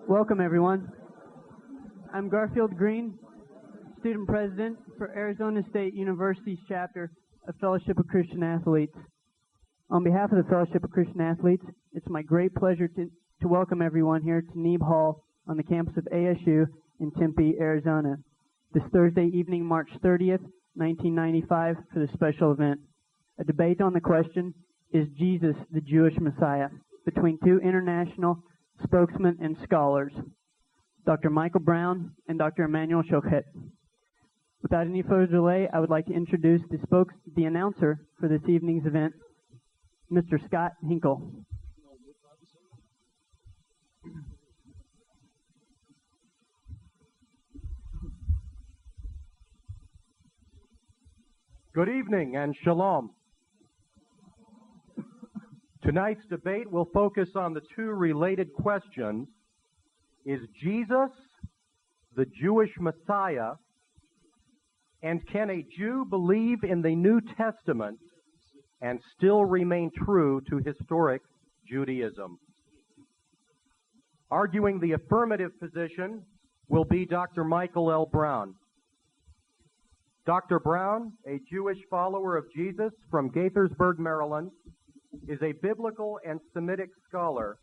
Welcome, everyone. I'm Garfield Green, Student President for Arizona State University's chapter of Fellowship of Christian Athletes. On behalf of the Fellowship of Christian Athletes, it's my great pleasure to welcome everyone here to Neeb Hall on the campus of ASU in Tempe, Arizona, this Thursday evening, March 30th, 1995, for this special event. A debate on the question, is Jesus the Jewish Messiah, between two international spokesmen and scholars, Dr. Michael Brown and Dr. Emmanuel Schochet. Without any further delay, I would like to introduce the announcer for this evening's event, Mr. Scott Hinkle. Good evening and shalom. Tonight's debate will focus on the two related questions: is Jesus the Jewish Messiah? And can a Jew believe in the New Testament and still remain true to historic Judaism? Arguing the affirmative position will be Dr. Michael L. Brown. Dr. Brown, a Jewish follower of Jesus from Gaithersburg, Maryland, is a biblical and Semitic scholar,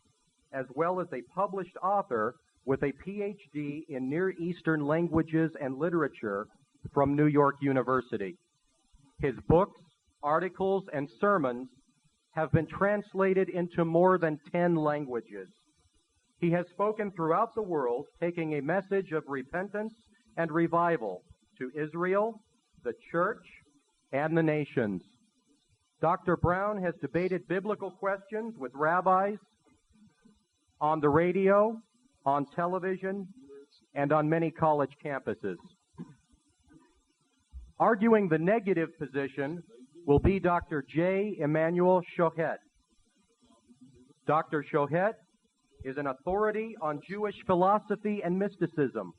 as well as a published author with a PhD in Near Eastern languages and literature from New York University. His books, articles, and sermons have been translated into more than 10 languages. He has spoken throughout the world, taking a message of repentance and revival to Israel, the church, and the nations. Dr. Brown has debated biblical questions with rabbis on the radio, on television, and on many college campuses. Arguing the negative position will be Dr. J. Emmanuel Schochet. Dr. Choquette is an authority on Jewish philosophy and mysticism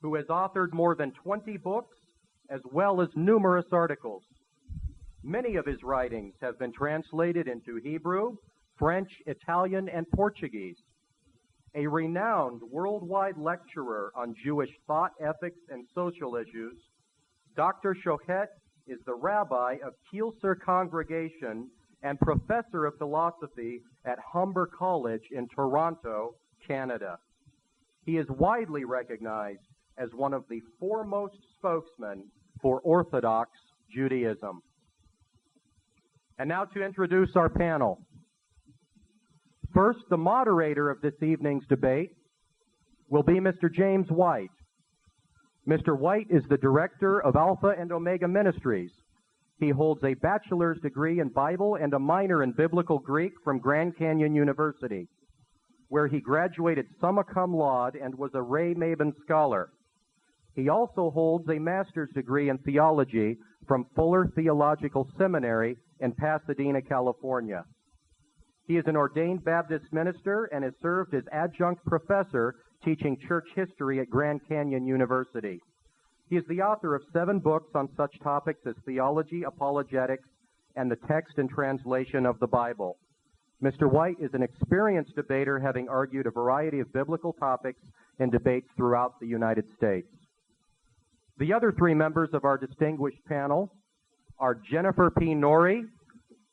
who has authored more than 20 books as well as numerous articles. Many of his writings have been translated into Hebrew, French, Italian, and Portuguese. A renowned worldwide lecturer on Jewish thought, ethics, and social issues, Dr. Choquette is the rabbi of Kielcer Congregation and professor of philosophy at Humber College in Toronto, Canada. He is widely recognized as one of the foremost spokesmen for Orthodox Judaism. And now to introduce our panel. First, the moderator of this evening's debate will be Mr. James White. Mr. White is the director of Alpha and Omega Ministries. He holds a bachelor's degree in Bible and a minor in Biblical Greek from Grand Canyon University, where he graduated summa cum laude and was a Ray Mabin Scholar. He also holds a master's degree in theology from Fuller Theological Seminary in Pasadena, California. He is an ordained Baptist minister and has served as adjunct professor teaching church history at Grand Canyon University. He is the author of 7 books on such topics as theology, apologetics, and the text and translation of the Bible. Mr. White is an experienced debater, having argued a variety of biblical topics in debates throughout the United States. The other 3 members of our distinguished panel are Jennifer P. Norrie,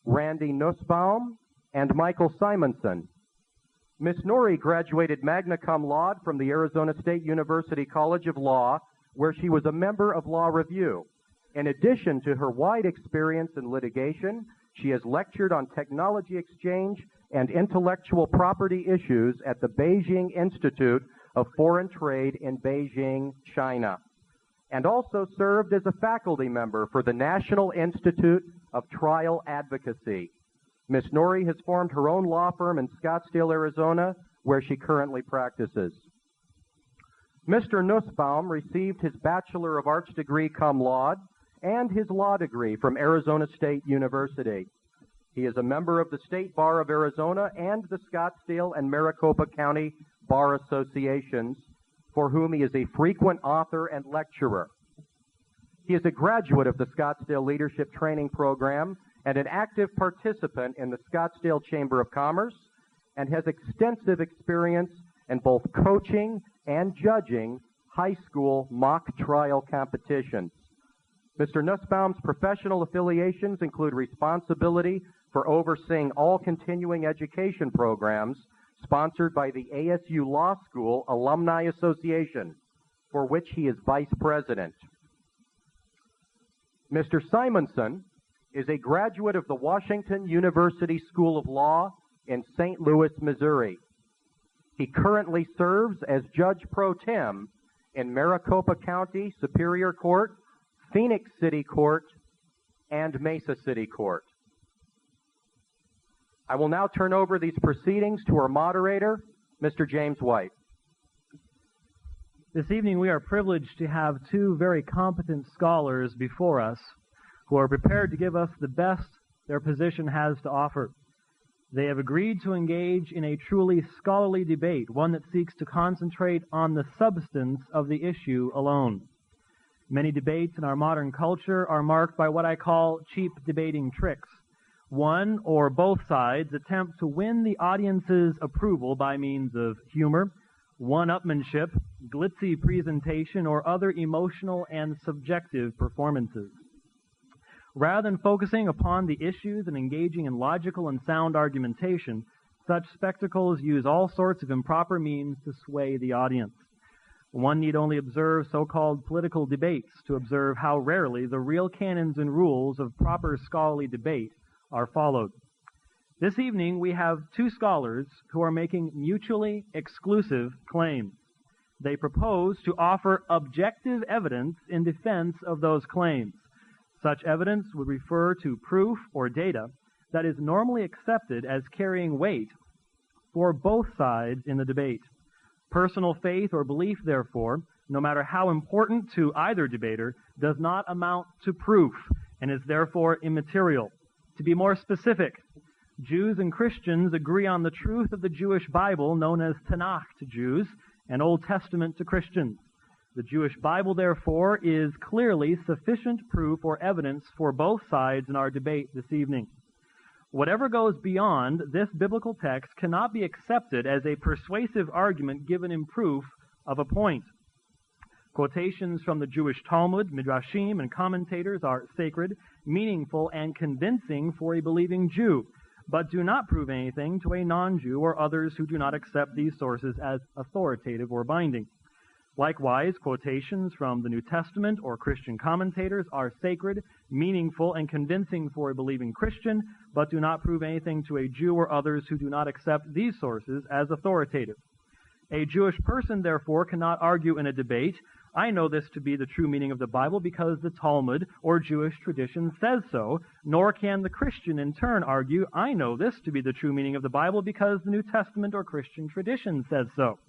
Randy Nussbaum, and Michael Simonson. Ms. Norrie graduated magna cum laude from the Arizona State University College of Law, where she was a member of Law Review. In addition to her wide experience in litigation, she has lectured on technology exchange and intellectual property issues at the Beijing Institute of Foreign Trade in Beijing, China, and also served as a faculty member for the National Institute of Trial Advocacy. Ms. Norrie has formed her own law firm in Scottsdale, Arizona, where she currently practices. Mr. Nussbaum received his Bachelor of Arts degree cum laude and his law degree from Arizona State University. He is a member of the State Bar of Arizona and the Scottsdale and Maricopa County Bar Associations, for whom he is a frequent author and lecturer. He is a graduate of the Scottsdale Leadership Training Program and an active participant in the Scottsdale Chamber of Commerce, and has extensive experience and both coaching and judging high school mock trial competitions. Mr. Nussbaum's professional affiliations include responsibility for overseeing all continuing education programs sponsored by the ASU Law School Alumni Association, for which he is vice president. Mr. Simonson is a graduate of the Washington University School of Law in St. Louis, Missouri. He currently serves as Judge Pro Tem in Maricopa County Superior Court, Phoenix City Court, and Mesa City Court. I will now turn over these proceedings to our moderator, Mr. James White. This evening we are privileged to have two very competent scholars before us who are prepared to give us the best their position has to offer. They have agreed to engage in a truly scholarly debate, one that seeks to concentrate on the substance of the issue alone. Many debates in our modern culture are marked by what I call cheap debating tricks. One or both sides attempt to win the audience's approval by means of humor, one-upmanship, glitzy presentation, or other emotional and subjective performances. Rather than focusing upon the issues and engaging in logical and sound argumentation, such spectacles use all sorts of improper means to sway the audience. One need only observe so-called political debates to observe how rarely the real canons and rules of proper scholarly debate are followed. This evening we have two scholars who are making mutually exclusive claims. They propose to offer objective evidence in defense of those claims. Such evidence would refer to proof or data that is normally accepted as carrying weight for both sides in the debate. Personal faith or belief, therefore, no matter how important to either debater, does not amount to proof and is therefore immaterial. To be more specific, Jews and Christians agree on the truth of the Jewish Bible, known as Tanakh to Jews and Old Testament to Christians. The Jewish Bible, therefore, is clearly sufficient proof or evidence for both sides in our debate this evening. Whatever goes beyond this biblical text cannot be accepted as a persuasive argument given in proof of a point. Quotations from the Jewish Talmud, Midrashim, and commentators are sacred, meaningful, and convincing for a believing Jew, but do not prove anything to a non-Jew or others who do not accept these sources as authoritative or binding. Likewise, quotations from the New Testament or Christian commentators are sacred, meaningful, and convincing for a believing Christian, but do not prove anything to a Jew or others who do not accept these sources as authoritative. A Jewish person, therefore, cannot argue in a debate, "I know this to be the true meaning of the Bible because the Talmud or Jewish tradition says so," nor can the Christian in turn argue, "I know this to be the true meaning of the Bible because the New Testament or Christian tradition says so."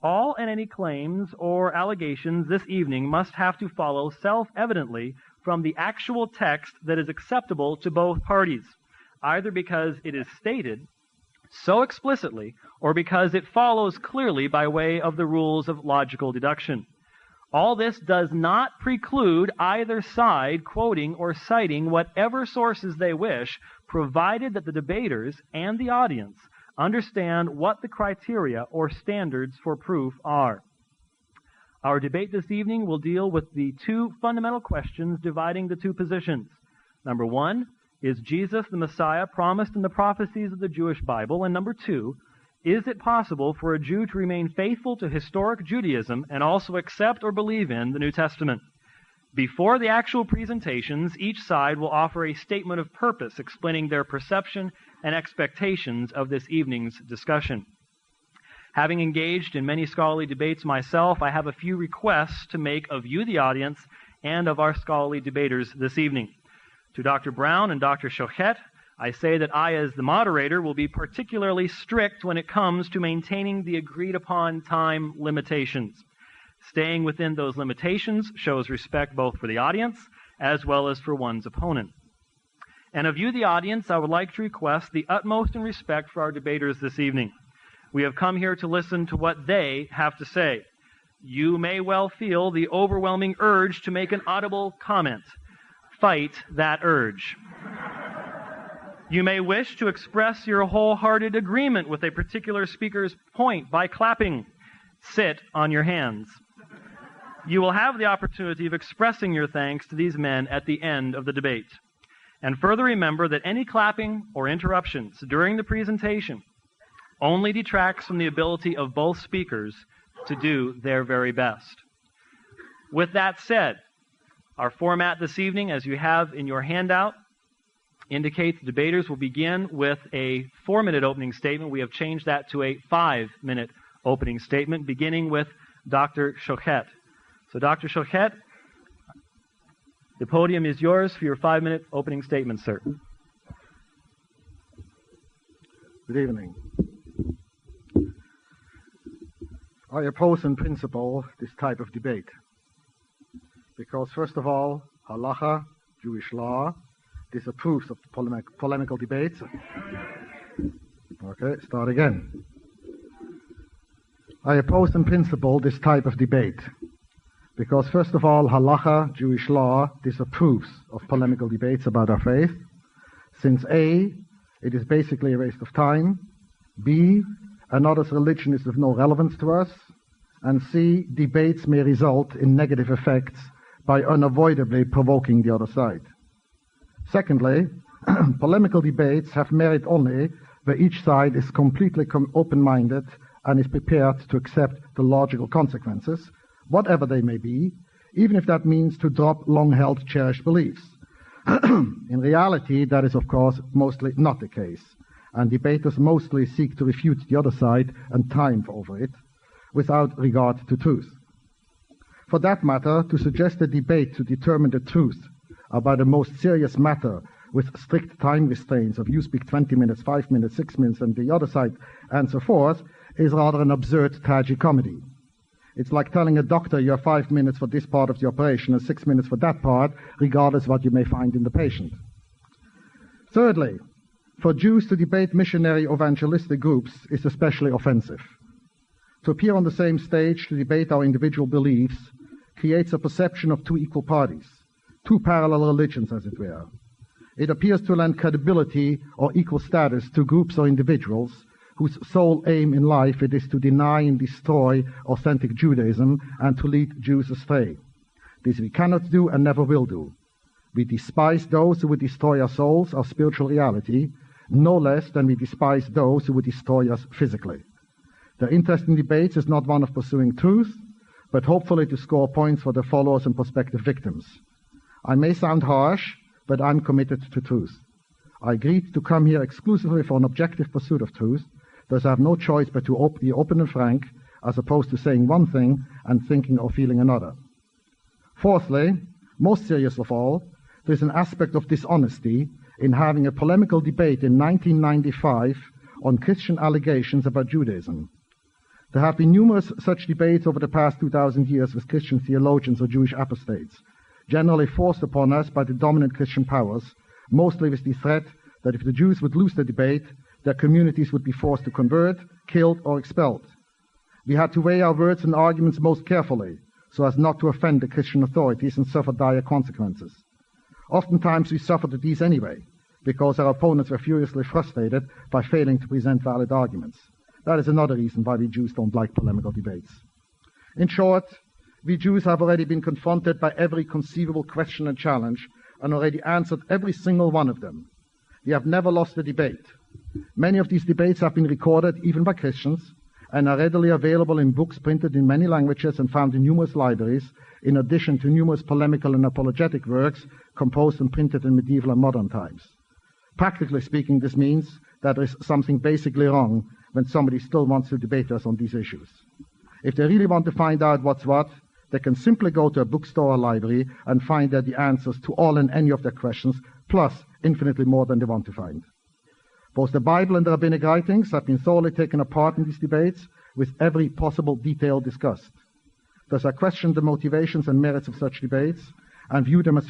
All and any claims or allegations this evening must have to follow self-evidently from the actual text that is acceptable to both parties, either because it is stated so explicitly or because it follows clearly by way of the rules of logical deduction. All this does not preclude either side quoting or citing whatever sources they wish, provided that the debaters and the audience understand what the criteria or standards for proof are. Our debate this evening will deal with the two fundamental questions dividing the two positions. Number one, is Jesus the Messiah promised in the prophecies of the Jewish Bible? And number two, is it possible for a Jew to remain faithful to historic Judaism and also accept or believe in the New Testament? Before the actual presentations, each side will offer a statement of purpose explaining their perception and expectations of this evening's discussion. Having engaged in many scholarly debates myself, I have a few requests to make of you, the audience, and of our scholarly debaters this evening. To Dr. Brown and Dr. Choquette, I say that I, as the moderator, will be particularly strict when it comes to maintaining the agreed-upon time limitations. Staying within those limitations shows respect both for the audience as well as for one's opponent. And of you, the audience, I would like to request the utmost in respect for our debaters this evening. We have come here to listen to what they have to say. You may well feel the overwhelming urge to make an audible comment. Fight that urge. You may wish to express your wholehearted agreement with a particular speaker's point by clapping. Sit on your hands. You will have the opportunity of expressing your thanks to these men at the end of the debate. And further remember that any clapping or interruptions during the presentation only detracts from the ability of both speakers to do their very best. With that said, our format this evening, as you have in your handout, indicates the debaters will begin with a 4-minute opening statement. We have changed that to a 5-minute opening statement, beginning with Dr. Choquette. So, Dr. Choquette, the podium is yours for your 5-minute opening statement, sir. Good evening. I oppose in principle this type of debate because, first of all, halacha, Jewish law, disapproves of polemical debates. Okay, start again. I oppose in principle this type of debate because, first of all, halacha, Jewish law, disapproves of polemical debates about our faith, since A, it is basically a waste of time, B, another's religion is of no relevance to us, and C, debates may result in negative effects by unavoidably provoking the other side. Secondly, polemical debates have merit only where each side is completely open-minded and is prepared to accept the logical consequences, whatever they may be, even if that means to drop long-held cherished beliefs. In reality, that is, of course, mostly not the case, and debaters mostly seek to refute the other side and triumph over it, without regard to truth. For that matter, to suggest a debate to determine the truth about a most serious matter with strict time restraints of you speak 20 minutes, 5 minutes, 6 minutes, and the other side, and so forth, is rather an absurd tragicomedy. It's like telling a doctor you have 5 minutes for this part of the operation and 6 minutes for that part, regardless of what you may find in the patient. Thirdly, for Jews to debate missionary or evangelistic groups is especially offensive. To appear on the same stage to debate our individual beliefs creates a perception of two equal parties, two parallel religions, as it were. It appears to lend credibility or equal status to groups or individuals whose sole aim in life it is to deny and destroy authentic Judaism and to lead Jews astray. This we cannot do and never will do. We despise those who would destroy our souls, our spiritual reality, no less than we despise those who would destroy us physically. Their interest in debates is not one of pursuing truth, but hopefully to score points for their followers and prospective victims. I may sound harsh, but I'm committed to truth. I agreed to come here exclusively for an objective pursuit of truth, thus I have no choice but to be open and frank, as opposed to saying one thing and thinking or feeling another. Fourthly, most serious of all, there is an aspect of dishonesty in having a polemical debate in 1995 on Christian allegations about Judaism. There have been numerous such debates over the past 2,000 years with Christian theologians or Jewish apostates, generally forced upon us by the dominant Christian powers, mostly with the threat that if the Jews would lose the debate, their communities would be forced to convert, killed, or expelled. We had to weigh our words and arguments most carefully, so as not to offend the Christian authorities and suffer dire consequences. Oftentimes we suffered these anyway, because our opponents were furiously frustrated by failing to present valid arguments. That is another reason why we Jews don't like polemical debates. In short, we Jews have already been confronted by every conceivable question and challenge and already answered every single one of them. We have never lost a debate. Many of these debates have been recorded even by Christians and are readily available in books printed in many languages and found in numerous libraries, in addition to numerous polemical and apologetic works composed and printed in medieval and modern times. Practically speaking, this means that there is something basically wrong when somebody still wants to debate us on these issues. If they really want to find out what's what, they can simply go to a bookstore or library and find there the answers to all and any of their questions, plus infinitely more than they want to find. Both the Bible and the rabbinic writings have been thoroughly taken apart in these debates, with every possible detail discussed. Thus I question the motivations and merits of such debates and view them as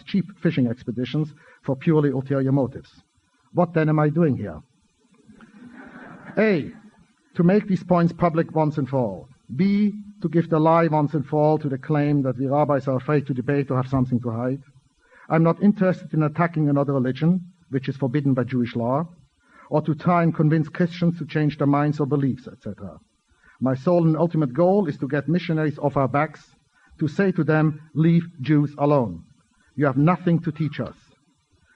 cheap fishing expeditions for purely ulterior motives. What then am I doing here? A, to make these points public once and for all. B, to give the lie once and for all to the claim that we rabbis are afraid to debate or have something to hide. I'm not interested in attacking another religion, which is forbidden by Jewish law, or to try and convince Christians to change their minds or beliefs, etc. My sole and ultimate goal is to get missionaries off our backs, to say to them, leave Jews alone. You have nothing to teach us.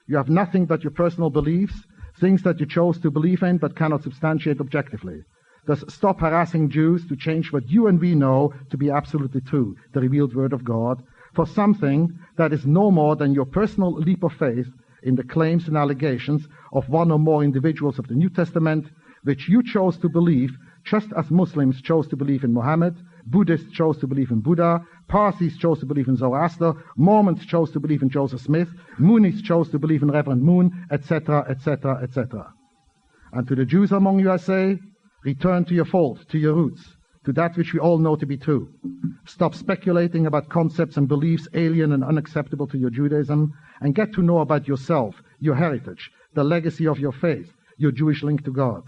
You have nothing but your personal beliefs, things that you chose to believe in but cannot substantiate objectively. Thus, stop harassing Jews to change what you and we know to be absolutely true, the revealed Word of God, for something that is no more than your personal leap of faith in the claims and allegations of one or more individuals of the New Testament, which you chose to believe, just as Muslims chose to believe in Muhammad, Buddhists chose to believe in Buddha, Parsis chose to believe in Zoroaster, Mormons chose to believe in Joseph Smith, Moonies chose to believe in Reverend Moon, etc., etc., etc. And to the Jews among you I say, return to your fold, to your roots, to that which we all know to be true. Stop speculating about concepts and beliefs alien and unacceptable to your Judaism, and get to know about yourself, your heritage, the legacy of your faith, your Jewish link to God.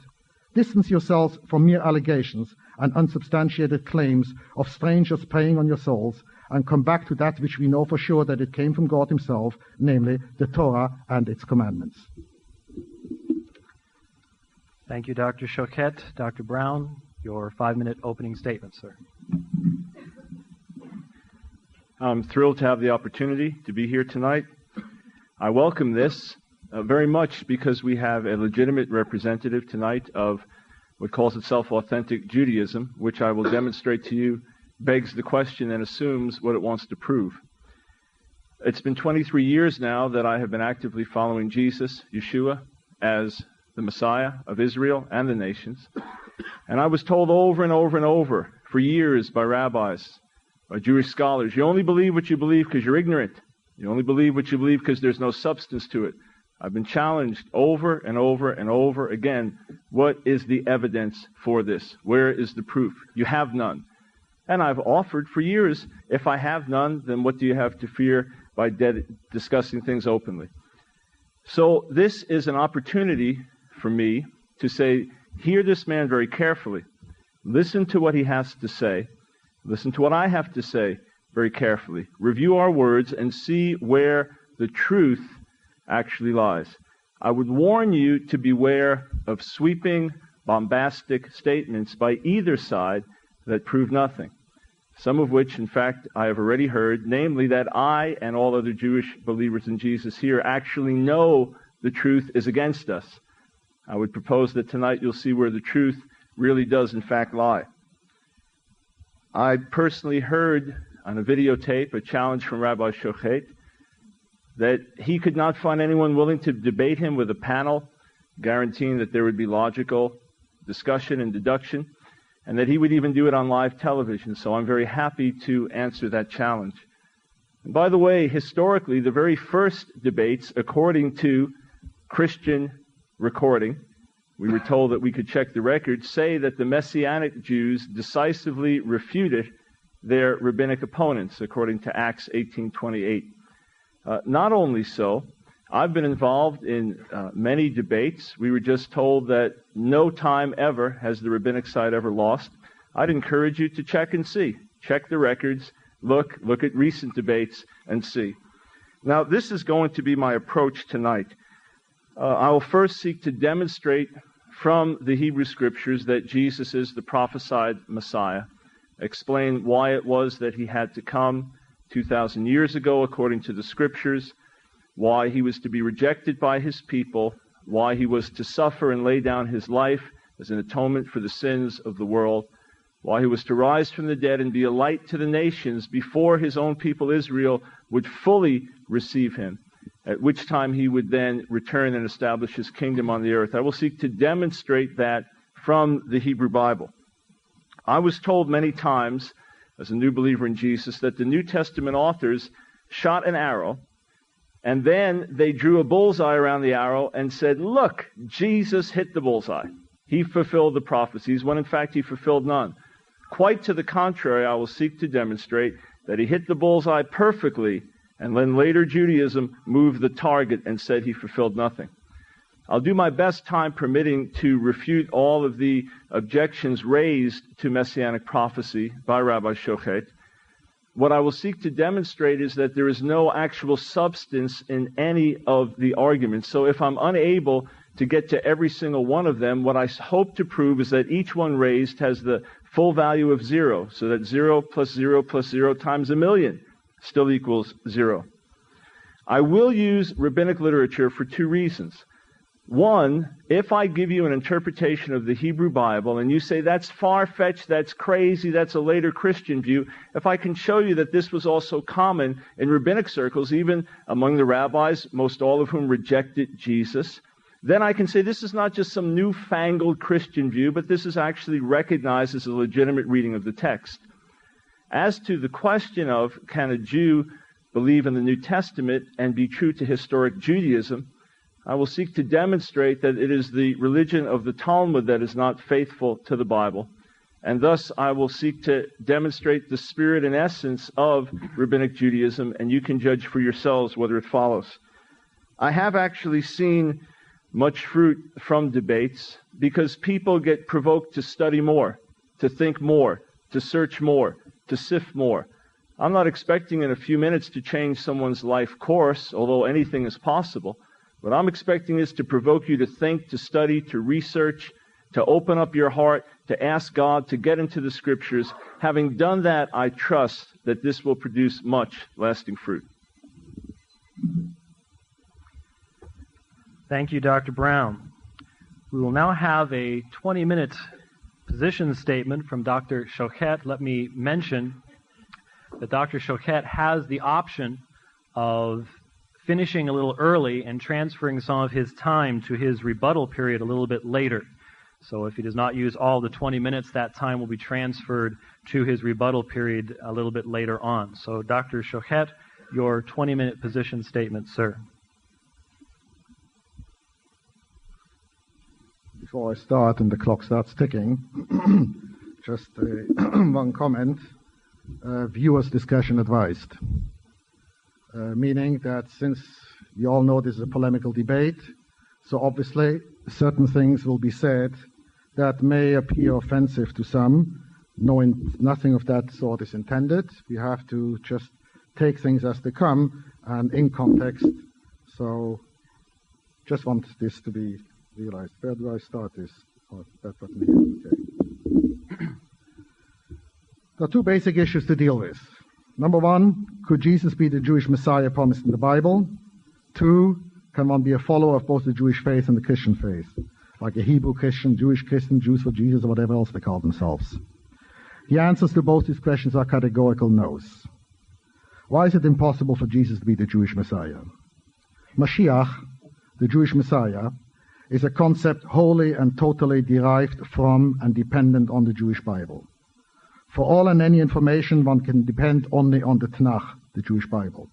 Distance yourselves from mere allegations and unsubstantiated claims of strangers preying on your souls, and come back to that which we know for sure that it came from God himself, namely the Torah and its commandments. Thank you, Dr. Choquette. Dr. Brown, your 5-minute opening statement, sir. I'm thrilled to have the opportunity to be here tonight. I welcome this very much because we have a legitimate representative tonight of what calls itself authentic Judaism, which I will demonstrate to you begs the question and assumes what it wants to prove. It's been 23 years now that I have been actively following Jesus, Yeshua, as the Messiah of Israel and the nations. And I was told over and over and over for years by rabbis, by Jewish scholars, you only believe what you believe because you're ignorant. You only believe what you believe because there's no substance to it. I've been challenged over and over and over again. What is the evidence for this? Where is the proof? You have none. And I've offered for years, if I have none, then what do you have to fear by discussing things openly? So this is an opportunity for me to say, hear this man very carefully. Listen to what he has to say. Listen to what I have to say very carefully. Review our words and see where the truth actually lies. I would warn you to beware of sweeping, bombastic statements by either side that prove nothing. Some of which, in fact, I have already heard, namely that I and all other Jewish believers in Jesus here actually know the truth is against us. I would propose that tonight you'll see where the truth really does in fact lie. I personally heard on a videotape a challenge from Rabbi Schochet that he could not find anyone willing to debate him with a panel, guaranteeing that there would be logical discussion and deduction, and that he would even do it on live television. So I'm very happy to answer that challenge. And by the way, historically, the very first debates, according to Christian recording, we were told that we could check the records, say that the Messianic Jews decisively refuted their rabbinic opponents, according to Acts 18:28. Not only so, I've been involved in many debates. We were just told that no time ever has the rabbinic side ever lost. I'd encourage you to check and see. Check the records, look at recent debates, and see. Now, this is going to be my approach tonight. I will first seek to demonstrate from the Hebrew Scriptures that Jesus is the prophesied Messiah, explain why it was that he had to come 2,000 years ago according to the Scriptures, why he was to be rejected by his people, why he was to suffer and lay down his life as an atonement for the sins of the world, why he was to rise from the dead and be a light to the nations before his own people Israel would fully receive him, at which time he would then return and establish his kingdom on the earth. I will seek to demonstrate that from the Hebrew Bible. I was told many times, as a new believer in Jesus, that the New Testament authors shot an arrow, and then they drew a bullseye around the arrow and said, look, Jesus hit the bullseye. He fulfilled the prophecies, when in fact he fulfilled none. Quite to the contrary, I will seek to demonstrate that he hit the bullseye perfectly, and then later Judaism moved the target and said he fulfilled nothing. I'll do my best, time permitting, to refute all of the objections raised to Messianic prophecy by Rabbi Schochet. what I will seek to demonstrate is that there is no actual substance in any of the arguments. So if I'm unable to get to every single one of them, what I hope to prove is that each one raised has the full value of 0, so that 0 plus 0 plus 0 times a million still equals 0. I will use rabbinic literature for 2 reasons. One, if I give you an interpretation of the Hebrew Bible and you say that's far-fetched, that's crazy, that's a later Christian view, if I can show you that this was also common in rabbinic circles, even among the rabbis, most all of whom rejected Jesus, then I can say this is not just some newfangled Christian view, but this is actually recognized as a legitimate reading of the text. As to the question of can a Jew believe in the New Testament and be true to historic Judaism, I will seek to demonstrate that it is the religion of the Talmud that is not faithful to the Bible. And thus I will seek to demonstrate the spirit and essence of rabbinic Judaism, and you can judge for yourselves whether it follows. I have actually seen much fruit from debates because people get provoked to study more, to think more, to search more, to sift more. I'm not expecting in a few minutes to change someone's life course, although anything is possible. What I'm expecting is to provoke you to think, to study, to research, to open up your heart, to ask God, to get into the Scriptures. Having done that, I trust that this will produce much lasting fruit. Thank you, Dr. Brown. We will now have a 20-minute position statement from Dr. Choquette. Let me mention that Dr. Choquette has the option of finishing a little early and transferring some of his time to his rebuttal period a little bit later. So if he does not use all the 20 minutes, that time will be transferred to his rebuttal period a little bit later on. So Dr. Choquette, your 20-minute position statement, sir. Before I start and the clock starts ticking, just one comment. Viewers' discretion advised. Meaning that since you all know this is a polemical debate, so obviously certain things will be said that may appear offensive to some, knowing nothing of that sort is intended. We have to just take things as they come and in context. So just want this to be realized. Where do I start this? Oh, that button here. Okay. There are 2 basic issues to deal with. Number 1, could Jesus be the Jewish Messiah promised in the Bible? 2, can one be a follower of both the Jewish faith and the Christian faith? Like a Hebrew Christian, Jewish Christian, Jews for Jesus, or whatever else they call themselves. The answers to both these questions are categorical no's. Why is it impossible for Jesus to be the Jewish Messiah? Mashiach, the Jewish Messiah, is a concept wholly and totally derived from and dependent on the Jewish Bible. For all and any information, one can depend only on the Tanakh, the Jewish Bible.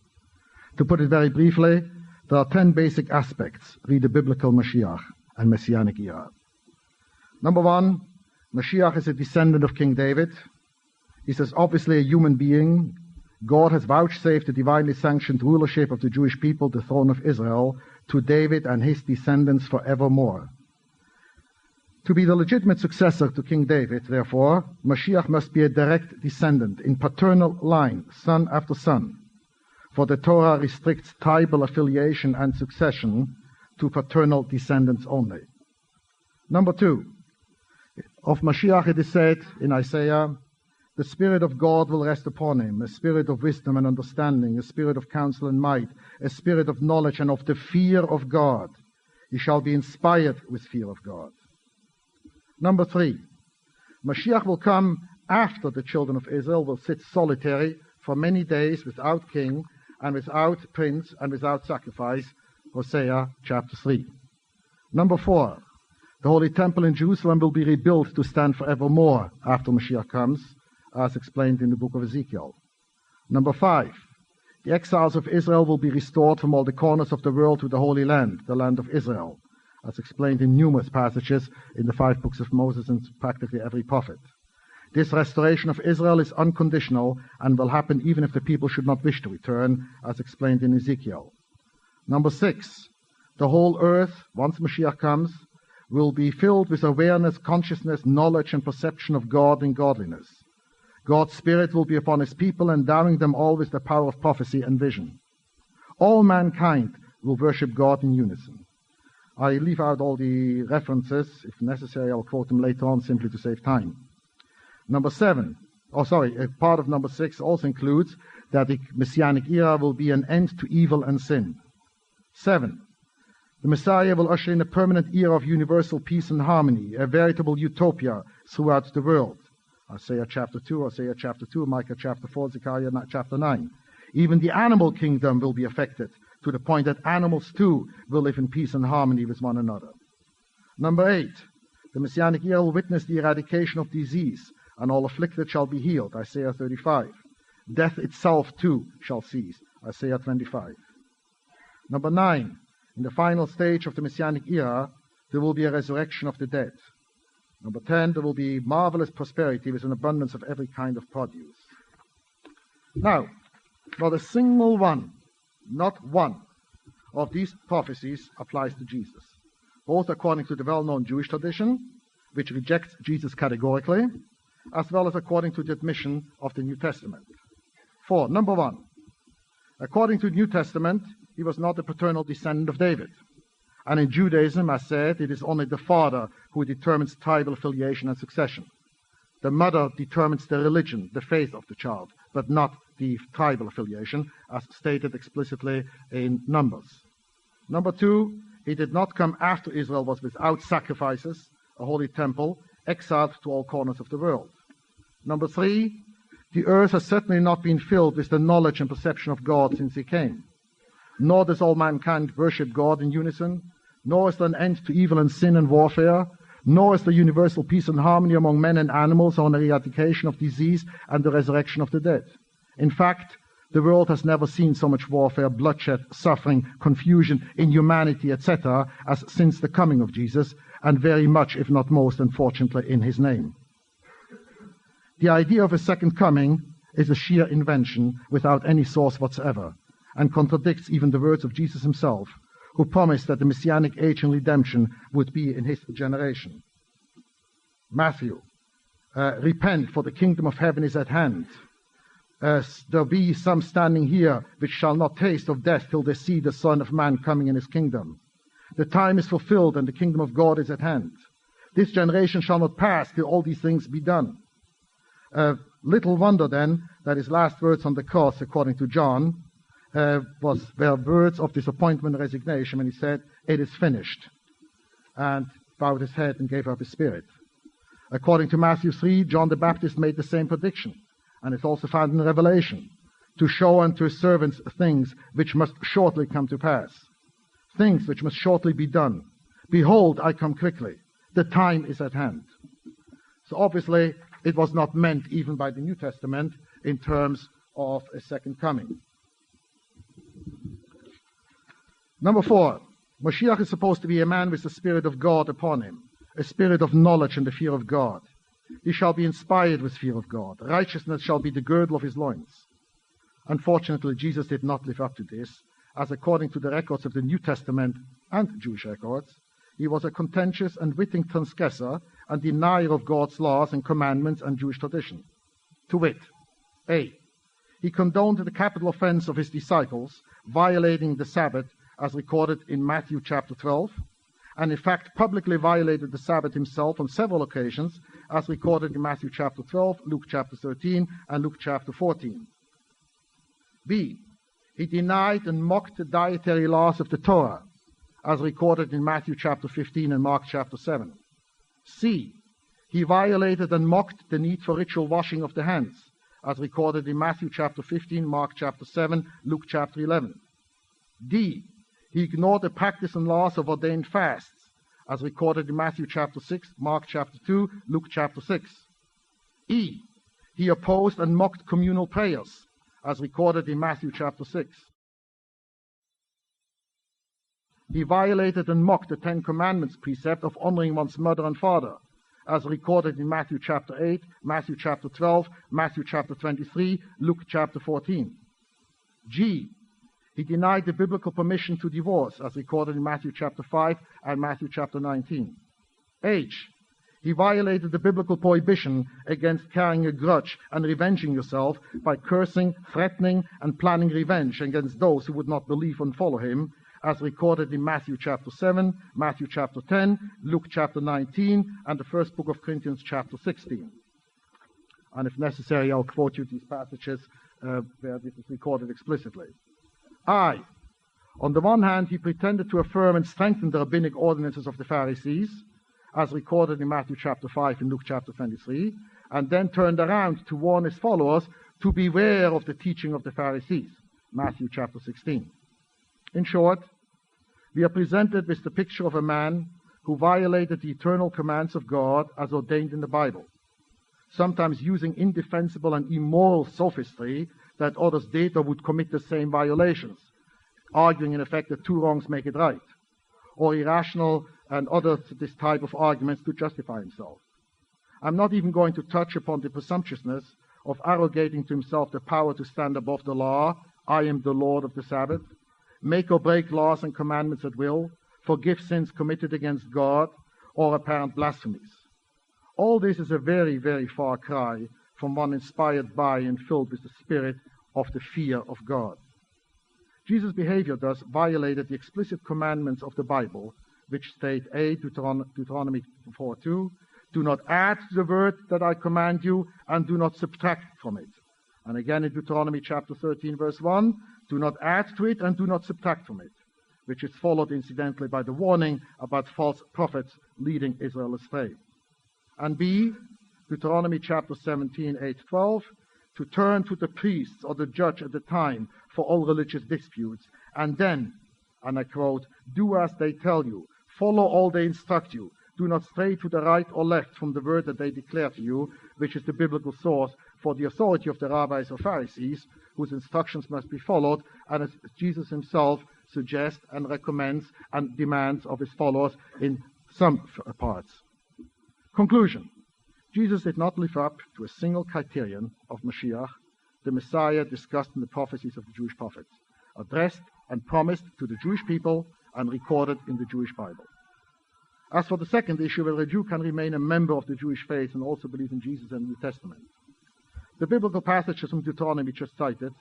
To put it very briefly, there are 10 basic aspects read the biblical Mashiach and Messianic era. Number 1, Mashiach is a descendant of King David. He is obviously a human being. God has vouchsafed the divinely sanctioned rulership of the Jewish people, the throne of Israel, to David and his descendants forevermore. To be the legitimate successor to King David, therefore, Mashiach must be a direct descendant in paternal line, son after son. For the Torah restricts tribal affiliation and succession to paternal descendants only. Number 2, of Mashiach it is said in Isaiah, the Spirit of God will rest upon him, a spirit of wisdom and understanding, a spirit of counsel and might, a spirit of knowledge and of the fear of God. He shall be inspired with fear of God. Number 3, Mashiach will come after the children of Israel will sit solitary for many days without king and without prince and without sacrifice. Hosea chapter 3. Number 4, the Holy Temple in Jerusalem will be rebuilt to stand forevermore after Mashiach comes, as explained in the book of Ezekiel. Number 5, the exiles of Israel will be restored from all the corners of the world to the Holy Land, the land of Israel, as explained in numerous passages in the 5 books of Moses and practically every prophet. This restoration of Israel is unconditional and will happen even if the people should not wish to return, as explained in Ezekiel. Number 6, the whole earth, once Mashiach comes, will be filled with awareness, consciousness, knowledge, and perception of God and godliness. God's Spirit will be upon his people, endowing them all with the power of prophecy and vision. All mankind will worship God in unison. I leave out all the references. If necessary, I'll quote them later on simply to save time. Part of number 6 also includes that the Messianic era will be an end to evil and sin. 7. The Messiah will usher in a permanent era of universal peace and harmony, a veritable utopia throughout the world. Isaiah chapter 2, Micah chapter 4, Zechariah chapter 9. Even the animal kingdom will be affected, to the point that animals too will live in peace and harmony with one another. Number 8. The Messianic era will witness the eradication of disease, and all afflicted shall be healed. Isaiah 35. Death itself too shall cease. Isaiah 25. Number 9. In the final stage of the Messianic era, there will be a resurrection of the dead. Number 10. There will be marvelous prosperity with an abundance of every kind of produce. Now, not a single one, not one, of these prophecies applies to Jesus, both according to the well-known Jewish tradition, which rejects Jesus categorically, as well as according to the admission of the New Testament. For, number 1, according to the New Testament, he was not a paternal descendant of David. And in Judaism, as said, it is only the father who determines tribal affiliation and succession. The mother determines the religion, the faith of the child, but not the tribal affiliation, as stated explicitly in Numbers. Number 2, he did not come after Israel was without sacrifices, a holy temple, exiled to all corners of the world. Number 3, the earth has certainly not been filled with the knowledge and perception of God since he came. Nor does all mankind worship God in unison, nor is there an end to evil and sin and warfare, nor is there universal peace and harmony among men and animals, or an eradication of disease and the resurrection of the dead. In fact, the world has never seen so much warfare, bloodshed, suffering, confusion, inhumanity, etc., as since the coming of Jesus, and very much, if not most, unfortunately, in his name. The idea of a second coming is a sheer invention without any source whatsoever, and contradicts even the words of Jesus himself, who promised that the Messianic age and redemption would be in his generation. Matthew, repent, for the kingdom of heaven is at hand. There be some standing here which shall not taste of death till they see the Son of Man coming in his kingdom. The time is fulfilled, and the kingdom of God is at hand. This generation shall not pass till all these things be done. Little wonder then that his last words on the cross, according to John, were words of disappointment and resignation when he said, "It is finished," and bowed his head and gave up his spirit. According to Matthew 3, John the Baptist made the same prediction, and it's also found in Revelation, to show unto his servants things which must shortly come to pass, things which must shortly be done. Behold, I come quickly. The time is at hand. So obviously, it was not meant even by the New Testament in terms of a second coming. Number 4, Mashiach is supposed to be a man with the Spirit of God upon him, a spirit of knowledge and the fear of God. He shall be inspired with fear of God. Righteousness shall be the girdle of his loins. Unfortunately, Jesus did not live up to this, as according to the records of the New Testament and Jewish records, he was a contentious and witting transgressor and denier of God's laws and commandments and Jewish tradition. To wit, A, he condoned the capital offense of his disciples, violating the Sabbath, as recorded in Matthew chapter 12, and in fact publicly violated the Sabbath himself on several occasions, as recorded in Matthew chapter 12, Luke chapter 13, and Luke chapter 14. B, he denied and mocked the dietary laws of the Torah, as recorded in Matthew chapter 15 and Mark chapter 7. C, he violated and mocked the need for ritual washing of the hands, as recorded in Matthew chapter 15, Mark chapter 7, Luke chapter 11. D, he ignored the practice and laws of ordained fasts, as recorded in Matthew chapter 6, Mark chapter 2, Luke chapter 6. E, he opposed and mocked communal prayers, as recorded in Matthew chapter 6. He violated and mocked the Ten Commandments precept of honoring one's mother and father, as recorded in Matthew chapter 8, Matthew chapter 12, Matthew chapter 23, Luke chapter 14. G, he denied the biblical permission to divorce, as recorded in Matthew chapter 5 and Matthew chapter 19. H, He violated the biblical prohibition against carrying a grudge and revenging yourself by cursing, threatening, and planning revenge against those who would not believe and follow him, as recorded in Matthew chapter 7, Matthew chapter 10, Luke chapter 19, and the first book of Corinthians chapter 16. And if necessary, I'll quote you these passages where this is recorded explicitly. On the one hand, he pretended to affirm and strengthen the rabbinic ordinances of the Pharisees, as recorded in Matthew chapter 5 and Luke chapter 23, and then turned around to warn his followers to beware of the teaching of the Pharisees, Matthew chapter 16. In short, we are presented with the picture of a man who violated the eternal commands of God as ordained in the Bible, sometimes using indefensible and immoral sophistry that others did or would commit the same violations, arguing in effect that two wrongs make it right, or irrational and other this type of arguments to justify himself. I'm not even going to touch upon the presumptuousness of arrogating to himself the power to stand above the law, I am the Lord of the Sabbath, make or break laws and commandments at will, forgive sins committed against God, or apparent blasphemies. All this is a very, very far cry from one inspired by and filled with the spirit of the fear of God. Jesus' behavior thus violated the explicit commandments of the Bible, which state A, Deuteronomy 4:2, do not add to the word that I command you, and do not subtract from it. And again in Deuteronomy chapter 13, verse 1, do not add to it and do not subtract from it, which is followed incidentally by the warning about false prophets leading Israel astray. And B, Deuteronomy chapter 17, 8-12, to turn to the priests or the judge at the time for all religious disputes, and then, and I quote, do as they tell you, follow all they instruct you, do not stray to the right or left from the word that they declare to you, which is the biblical source for the authority of the rabbis or Pharisees, whose instructions must be followed, and as Jesus himself suggests and recommends and demands of his followers in some parts. Conclusion. Jesus did not live up to a single criterion of Mashiach, the Messiah discussed in the prophecies of the Jewish prophets, addressed and promised to the Jewish people and recorded in the Jewish Bible. As for the second issue, whether a Jew can remain a member of the Jewish faith and also believe in Jesus and the New Testament, the biblical passages from Deuteronomy just cited,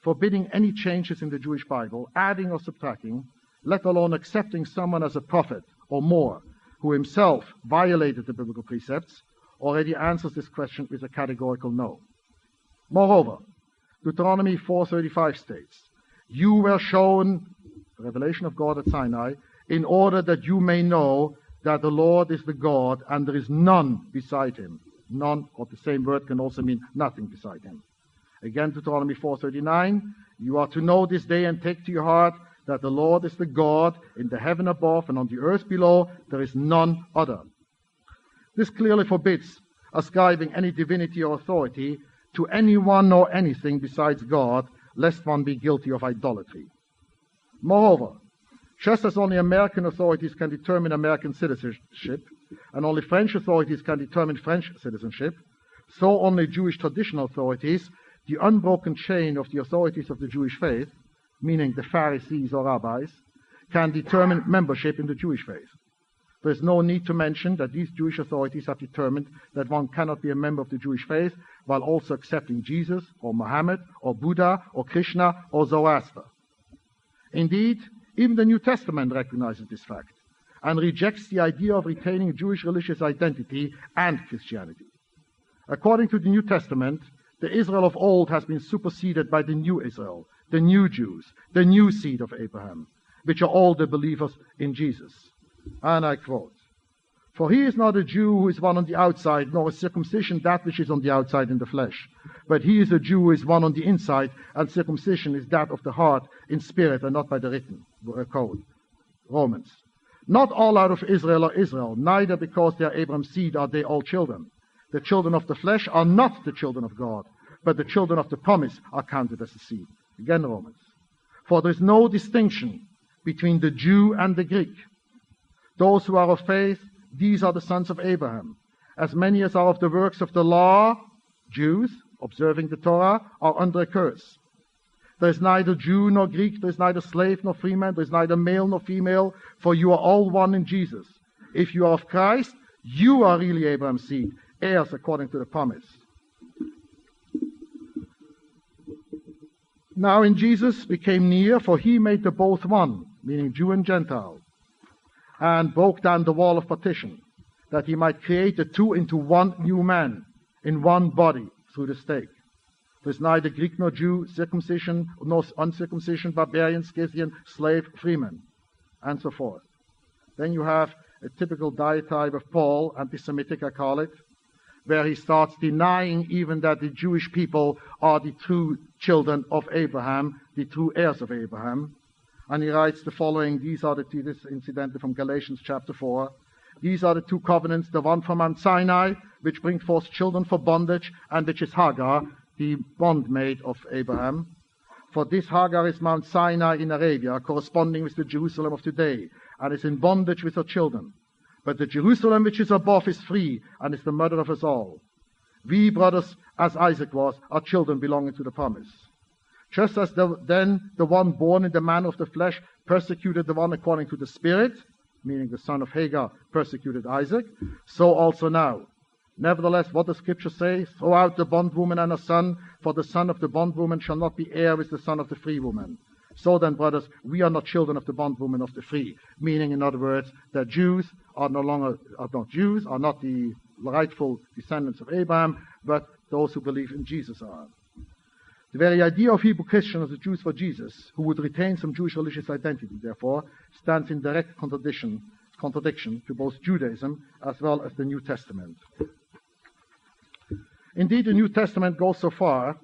forbidding any changes in the Jewish Bible, adding or subtracting, let alone accepting someone as a prophet or more, who himself violated the biblical precepts, already answers this question with a categorical no. Moreover, Deuteronomy 4:35 states, you were shown the revelation of God at Sinai in order that you may know that the Lord is the God and there is none beside him. None, or the same word can also mean nothing beside him. Again, Deuteronomy 4:39, you are to know this day and take to your heart that the Lord is the God in the heaven above and on the earth below, there is none other. This clearly forbids ascribing any divinity or authority to anyone or anything besides God, lest one be guilty of idolatry. Moreover, just as only American authorities can determine American citizenship, and only French authorities can determine French citizenship, so only Jewish traditional authorities, the unbroken chain of the authorities of the Jewish faith, meaning the Pharisees or rabbis, can determine membership in the Jewish faith. There is no need to mention that these Jewish authorities have determined that one cannot be a member of the Jewish faith while also accepting Jesus or Muhammad or Buddha or Krishna or Zoroaster. Indeed, even the New Testament recognizes this fact and rejects the idea of retaining Jewish religious identity and Christianity. According to the New Testament, the Israel of old has been superseded by the new Israel, the new Jews, the new seed of Abraham, which are all the believers in Jesus. And I quote, for he is not a Jew who is one on the outside, nor a circumcision that which is on the outside in the flesh. But he is a Jew who is one on the inside, and circumcision is that of the heart in spirit and not by the written code. Romans. Not all out of Israel are Israel, neither because they are Abraham's seed are they all children. The children of the flesh are not the children of God, but the children of the promise are counted as the seed. Again, Romans. For there is no distinction between the Jew and the Greek. Those who are of faith, these are the sons of Abraham. As many as are of the works of the law, Jews, observing the Torah, are under a curse. There is neither Jew nor Greek, there is neither slave nor free man, there is neither male nor female, for you are all one in Jesus. If you are of Christ, You are really Abraham's seed, heirs according to the promise. Now in Jesus we came near, for he made the both one, meaning Jew and Gentile, and broke down the wall of partition, that he might create the two into one new man, in one body, through the stake. There is neither Greek nor Jew, circumcision nor uncircumcision, barbarian, Scythian, slave, freeman, and so forth. Then you have a typical diatribe of Paul, anti-Semitic I call it, where he starts denying even that the Jewish people are the true children of Abraham, the true heirs of Abraham. And he writes the following, this is incidentally from Galatians chapter 4. These are the two covenants, the one from Mount Sinai, which brings forth children for bondage, and which is Hagar, the bondmaid of Abraham. For this Hagar is Mount Sinai in Arabia, corresponding with the Jerusalem of today, and is in bondage with her children. But the Jerusalem which is above is free, and is the mother of us all. We, brothers, as Isaac was, are children belonging to the promise. Just as then the one born in the manner of the flesh persecuted the one according to the Spirit, meaning the son of Hagar persecuted Isaac, so also now. Nevertheless, what does Scripture say? Throw out the bondwoman and her son, for the son of the bondwoman shall not be heir with the son of the free woman. So then, brothers, we are not children of the bondwoman of the free. Meaning, in other words, that Jews are not the rightful descendants of Abraham, but those who believe in Jesus are. The very idea of Hebrew Christians as the Jews for Jesus, who would retain some Jewish religious identity, therefore, stands in direct contradiction to both Judaism as well as the New Testament. Indeed, the New Testament goes so far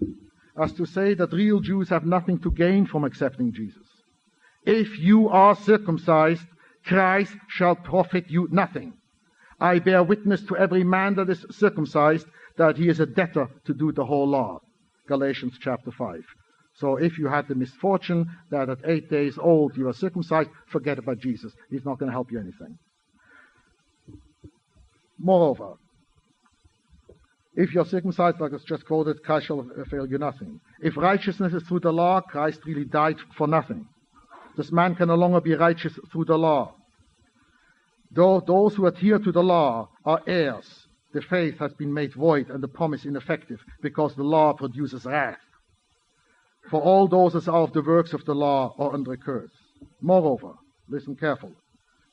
as to say that real Jews have nothing to gain from accepting Jesus. If you are circumcised, Christ shall profit you nothing. I bear witness to every man that is circumcised that he is a debtor to do the whole law. Galatians chapter 5. So if you had the misfortune that at 8 days old you are circumcised, forget about Jesus. He's not going to help you anything. Moreover, if you are circumcised, like it's just quoted, Christ shall avail you nothing. If righteousness is through the law, Christ really died for nothing. This man can no longer be righteous through the law. Though those who adhere to the law are heirs, the faith has been made void and the promise ineffective, because the law produces wrath. For all those as are of the works of the law are under a curse. Moreover, listen carefully.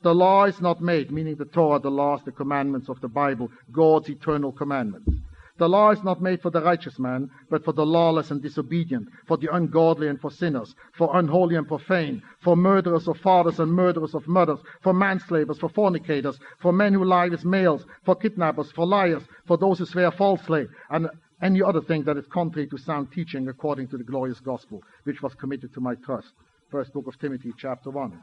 The law is not made, meaning the Torah, the laws, the commandments of the Bible, God's eternal commandments. The law is not made for the righteous man, but for the lawless and disobedient, for the ungodly and for sinners, for unholy and profane, for murderers of fathers and murderers of mothers, for manslayers, for fornicators, for men who lie with males, for kidnappers, for liars, for those who swear falsely, and any other thing that is contrary to sound teaching according to the glorious gospel, which was committed to my trust. First book of Timothy, chapter 1.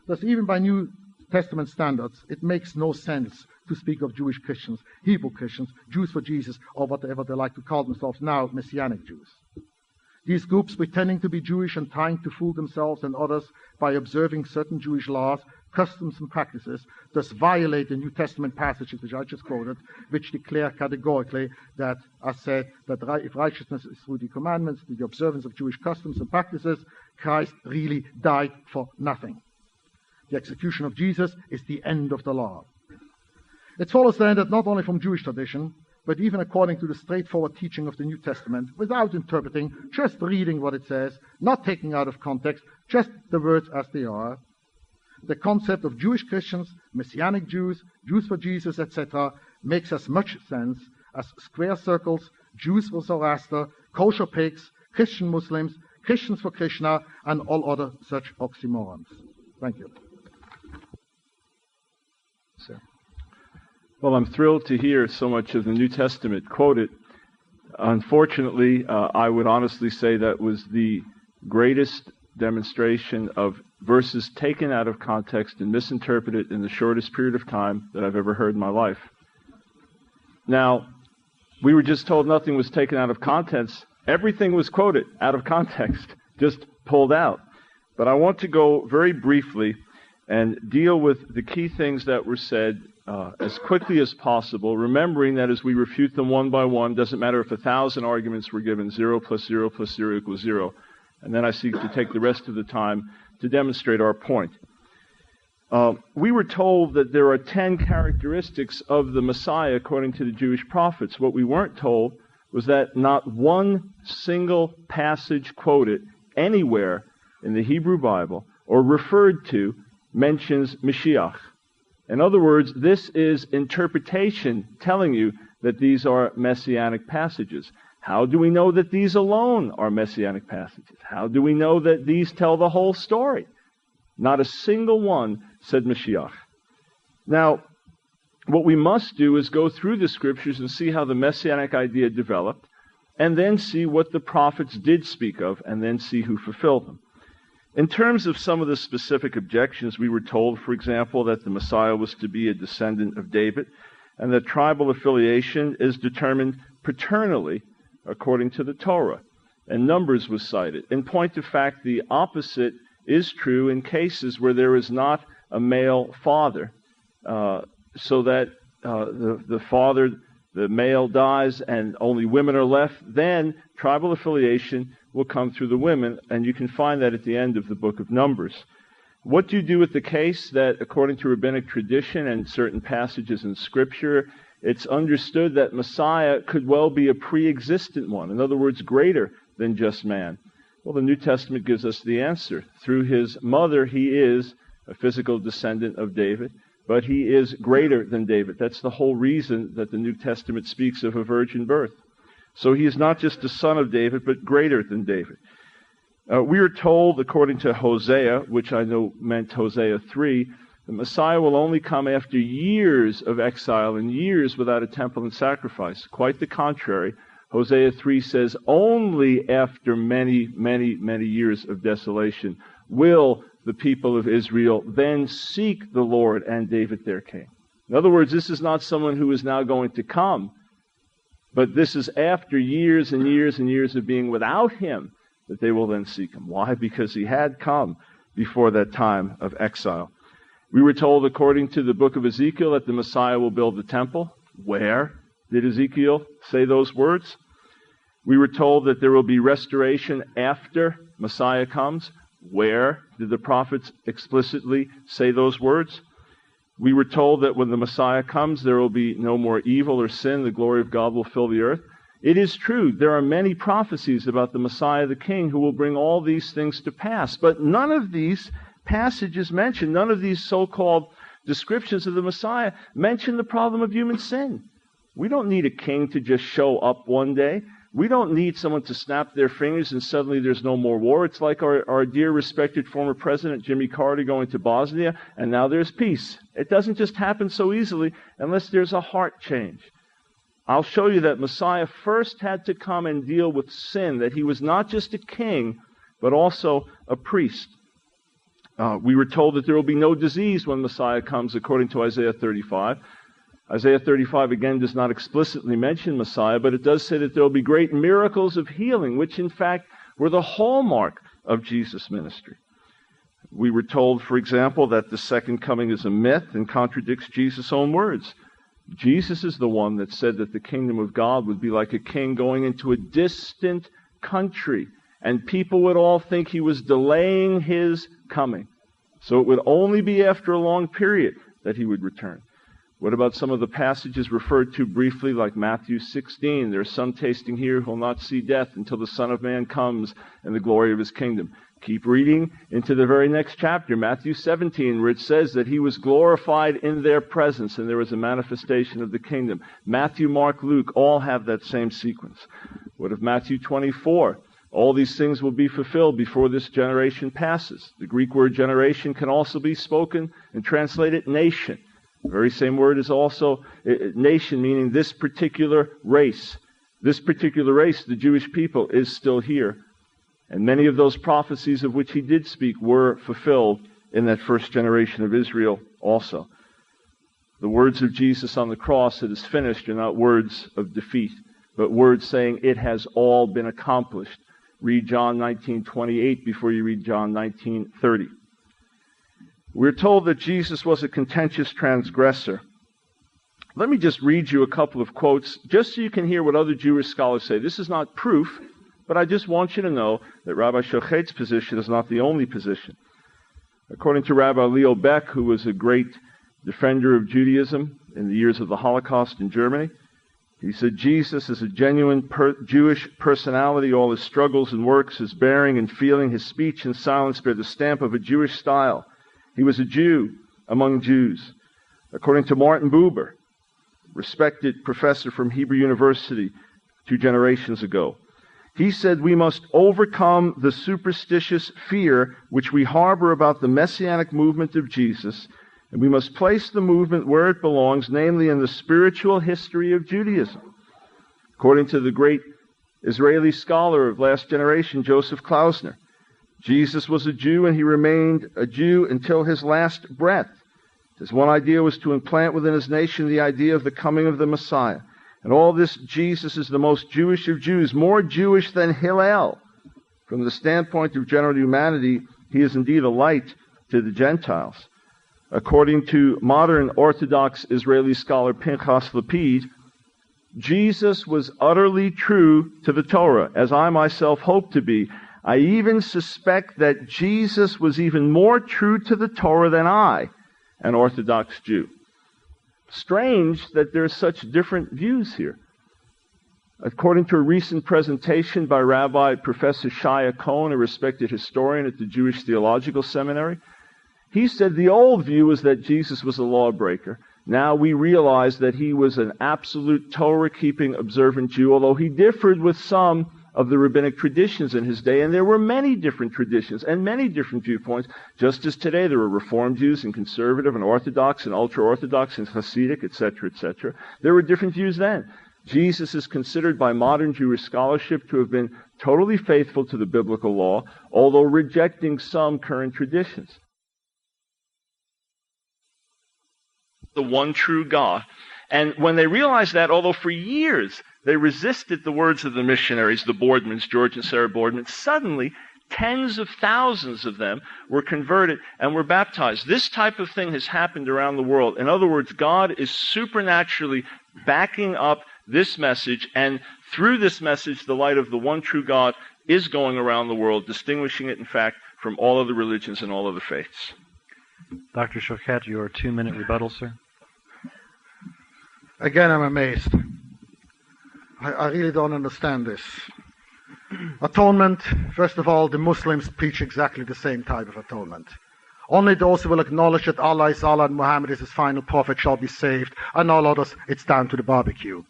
Thus, even by New Testament standards, it makes no sense to speak of Jewish Christians, Hebrew Christians, Jews for Jesus, or whatever they like to call themselves now, Messianic Jews. These groups pretending to be Jewish and trying to fool themselves and others by observing certain Jewish laws, customs and practices, thus violate the New Testament passages which I just quoted, which declare categorically that, as said, that if righteousness is through the commandments, the observance of Jewish customs and practices, Christ really died for nothing. The execution of Jesus is the end of the law. It follows then that not only from Jewish tradition, but even according to the straightforward teaching of the New Testament, without interpreting, just reading what it says, not taking out of context, just the words as they are, the concept of Jewish Christians, Messianic Jews, Jews for Jesus, etc., makes as much sense as square circles, Jews for Zoroaster, kosher pigs, Christian Muslims, Christians for Krishna, and all other such oxymorons. Thank you. Sir. Well, I'm thrilled to hear so much of the New Testament quoted. Unfortunately, I would honestly say that was the greatest demonstration of verses taken out of context and misinterpreted in the shortest period of time that I've ever heard in my life. Now, we were just told nothing was taken out of context. Everything was quoted out of context, just pulled out. But I want to go very briefly and deal with the key things that were said as quickly as possible, remembering that as we refute them one by one, doesn't matter if 1,000 arguments were given, 0 plus 0 plus 0 equals 0. And then I seek to take the rest of the time to demonstrate our point. We were told that there are 10 characteristics of the Messiah according to the Jewish prophets. What we weren't told was that not one single passage quoted anywhere in the Hebrew Bible or referred to mentions Mashiach. In other words, this is interpretation telling you that these are messianic passages. How do we know that these alone are messianic passages? How do we know that these tell the whole story? Not a single one said Mashiach. Now, what we must do is go through the scriptures and see how the messianic idea developed, and then see what the prophets did speak of, and then see who fulfilled them. In terms of some of the specific objections, we were told, for example, that the Messiah was to be a descendant of David, and that tribal affiliation is determined paternally according to the Torah. And Numbers was cited. In point of fact, the opposite is true in cases where there is not a male father, so that the father, the male, dies and only women are left. Then tribal affiliation will come through the women, and you can find that at the end of the book of Numbers. What do you do with the case that, according to rabbinic tradition and certain passages in Scripture, it's understood that Messiah could well be a pre-existent one, in other words, greater than just man? Well, the New Testament gives us the answer. Through his mother, he is a physical descendant of David, but he is greater than David. That's the whole reason that the New Testament speaks of a virgin birth. So he is not just a son of David, but greater than David. We are told, according to Hosea, which I know meant Hosea 3, the Messiah will only come after years of exile and years without a temple and sacrifice. Quite the contrary. Hosea 3 says, only after many, many, many years of desolation will the people of Israel then seek the Lord and David their king. In other words, this is not someone who is now going to come, but this is after years and years and years of being without him that they will then seek him. Why? Because he had come before that time of exile. We were told, according to the book of Ezekiel, that the Messiah will build the temple. Where did Ezekiel say those words? We were told that there will be restoration after Messiah comes. Where did the prophets explicitly say those words? We were told that when the Messiah comes, there will be no more evil or sin. The glory of God will fill the earth. It is true, there are many prophecies about the Messiah the King who will bring all these things to pass. But none of these passages mention, none of these so-called descriptions of the Messiah mention the problem of human sin. We don't need a king to just show up one day. We don't need someone to snap their fingers and suddenly there's no more war. It's like our dear respected former president, Jimmy Carter, going to Bosnia, and now there's peace. It doesn't just happen so easily unless there's a heart change. I'll show you that Messiah first had to come and deal with sin, that he was not just a king, but also a priest. We were told that there will be no disease when Messiah comes, according to Isaiah 35. Isaiah 35, again, does not explicitly mention Messiah, but it does say that there will be great miracles of healing, which, in fact, were the hallmark of Jesus' ministry. We were told, for example, that the second coming is a myth and contradicts Jesus' own words. Jesus is the one that said that the kingdom of God would be like a king going into a distant country, and people would all think he was delaying his coming. So it would only be after a long period that he would return. What about some of the passages referred to briefly, like Matthew 16? There are some tasting here who will not see death until the Son of Man comes in the glory of his kingdom. Keep reading into the very next chapter, Matthew 17, where it says that he was glorified in their presence and there was a manifestation of the kingdom. Matthew, Mark, Luke all have that same sequence. What of Matthew 24? All these things will be fulfilled before this generation passes. The Greek word generation can also be spoken and translated nation. The very same word is also nation, meaning this particular race. This particular race, the Jewish people, is still here. And many of those prophecies of which he did speak were fulfilled in that first generation of Israel also. The words of Jesus on the cross, "It is finished," are not words of defeat, but words saying it has all been accomplished. Read John 19:28 before you read John 19:30. We're told that Jesus was a contentious transgressor. Let me just read you a couple of quotes, just so you can hear what other Jewish scholars say. This is not proof, but I just want you to know that Rabbi Chochette's position is not the only position. According to Rabbi Leo Beck, who was a great defender of Judaism in the years of the Holocaust in Germany, he said, Jesus is a genuine Jewish personality. All his struggles and works, his bearing and feeling, his speech and silence bear the stamp of a Jewish style. He was a Jew among Jews. According to Martin Buber, respected professor from Hebrew University 2 generations ago, he said, we must overcome the superstitious fear which we harbor about the messianic movement of Jesus, and we must place the movement where it belongs, namely in the spiritual history of Judaism. According to the great Israeli scholar of last generation, Joseph Klausner, Jesus was a Jew and he remained a Jew until his last breath. His one idea was to implant within his nation the idea of the coming of the Messiah. And all this, Jesus is the most Jewish of Jews, more Jewish than Hillel. From the standpoint of general humanity, he is indeed a light to the Gentiles. According to modern Orthodox Israeli scholar Pinchas Lapid, Jesus was utterly true to the Torah, as I myself hope to be. I even suspect that Jesus was even more true to the Torah than I, an Orthodox Jew. Strange that there are such different views here. According to a recent presentation by Rabbi Professor Shaya Cohen, a respected historian at the Jewish Theological Seminary, he said the old view was that Jesus was a lawbreaker. Now we realize that he was an absolute Torah-keeping, observant Jew, although he differed with some of the rabbinic traditions in his day, and there were many different traditions and many different viewpoints, just as today there were Reform Jews and Conservative and Orthodox and Ultra-Orthodox and Hasidic, etc., etc. There were different views then. Jesus is considered by modern Jewish scholarship to have been totally faithful to the biblical law, although rejecting some current traditions. The one true God. And when they realized that, although for years they resisted the words of the missionaries, the Boardmans, George and Sarah Boardman, suddenly tens of thousands of them were converted and were baptized. This type of thing has happened around the world. In other words, God is supernaturally backing up this message, and through this message, the light of the one true God is going around the world, distinguishing it, in fact, from all other religions and all other faiths. Dr. Choquette, your 2-minute rebuttal, sir. Again, I'm amazed. I really don't understand this. Atonement, first of all, the Muslims preach exactly the same type of atonement. Only those who will acknowledge that Allah is Allah and Muhammad is his final prophet shall be saved, and all others, it's down to the barbecue.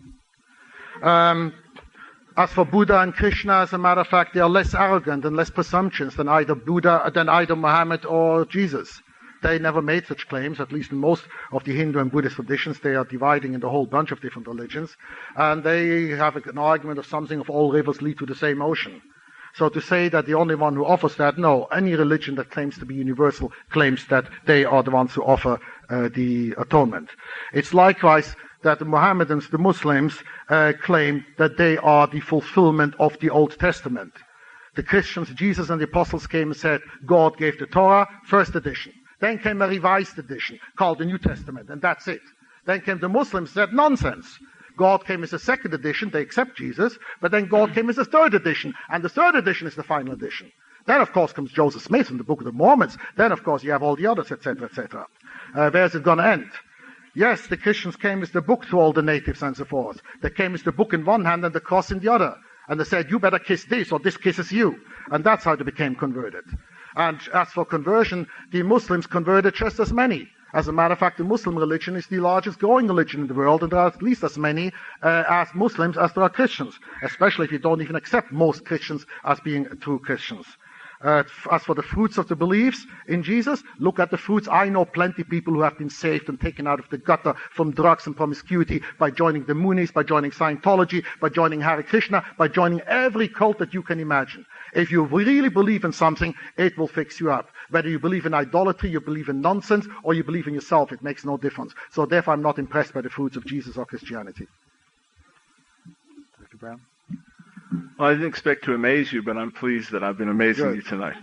As for Buddha and Krishna, as a matter of fact, they are less arrogant and less presumptuous than either Muhammad or Jesus. They never made such claims, at least in most of the Hindu and Buddhist traditions. They are dividing into a whole bunch of different religions. And they have an argument of something of all rivers lead to the same ocean. So to say that the only one who offers that, no, any religion that claims to be universal claims that they are the ones who offer the atonement. It's likewise that the Mohammedans, the Muslims, claim that they are the fulfillment of the Old Testament. The Christians, Jesus and the apostles came and said, God gave the Torah, first edition. Then came a revised edition called the New Testament, and that's it. Then came the Muslims, said nonsense. God came as a second edition, they accept Jesus, but then God came as a third edition, and the third edition is the final edition. Then, of course, comes Joseph Smith in the Book of the Mormons. Then, of course, you have all the others, etc., etc. Where's it going to end? Yes, the Christians came as the book to all the natives and so forth. They came as the book in one hand and the cross in the other. And they said, you better kiss this, or this kisses you. And that's how they became converted. And as for conversion, the Muslims converted just as many. As a matter of fact, the Muslim religion is the largest growing religion in the world, and there are at least as many as Muslims as there are Christians, especially if you don't even accept most Christians as being true Christians. As for the fruits of the beliefs in Jesus, look at the fruits. I know plenty of people who have been saved and taken out of the gutter from drugs and promiscuity by joining the Moonies, by joining Scientology, by joining Hare Krishna, by joining every cult that you can imagine. If you really believe in something, it will fix you up. Whether you believe in idolatry, you believe in nonsense, or you believe in yourself, it makes no difference. So therefore, I'm not impressed by the fruits of Jesus or Christianity. Dr. Brown? Well, I didn't expect to amaze you, but I'm pleased that I've been amazing you tonight.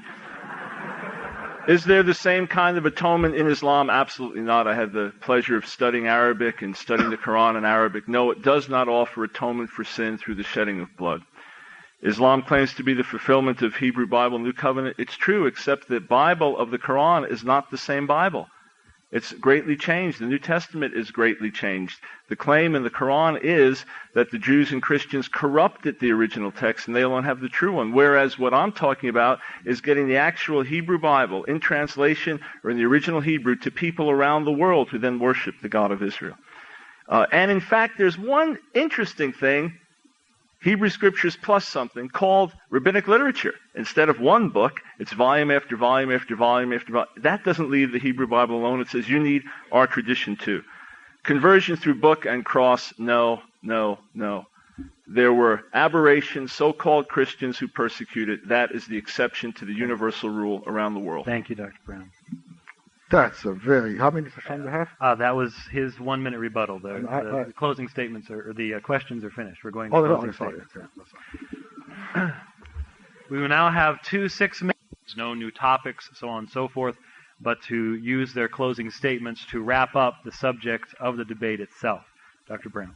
Is there the same kind of atonement in Islam? Absolutely not. I had the pleasure of studying Arabic and studying the Quran in Arabic. No, it does not offer atonement for sin through the shedding of blood. Islam claims to be the fulfillment of Hebrew Bible, New Covenant. It's true, except the Bible of the Quran is not the same Bible. It's greatly changed. The New Testament is greatly changed. The claim in the Quran is that the Jews and Christians corrupted the original text and they alone have the true one. Whereas what I'm talking about is getting the actual Hebrew Bible in translation or in the original Hebrew to people around the world who then worship the God of Israel. And in fact, there's one interesting thing, Hebrew Scriptures plus something, called rabbinic literature. Instead of one book, it's volume after volume after volume after volume. That doesn't leave the Hebrew Bible alone. It says you need our tradition too. Conversion through book and cross, no, no, no. There were aberrations, so-called Christians who persecuted. That is the exception to the universal rule around the world. Thank you, Dr. Brown. That's a very... How many time do you have? That was his 1 minute rebuttal. The closing statements or the questions are finished. We're going to closing statements. Sorry. We will now have 2 6 minutes, no new topics, so on and so forth, but to use their closing statements to wrap up the subject of the debate itself. Dr. Brown.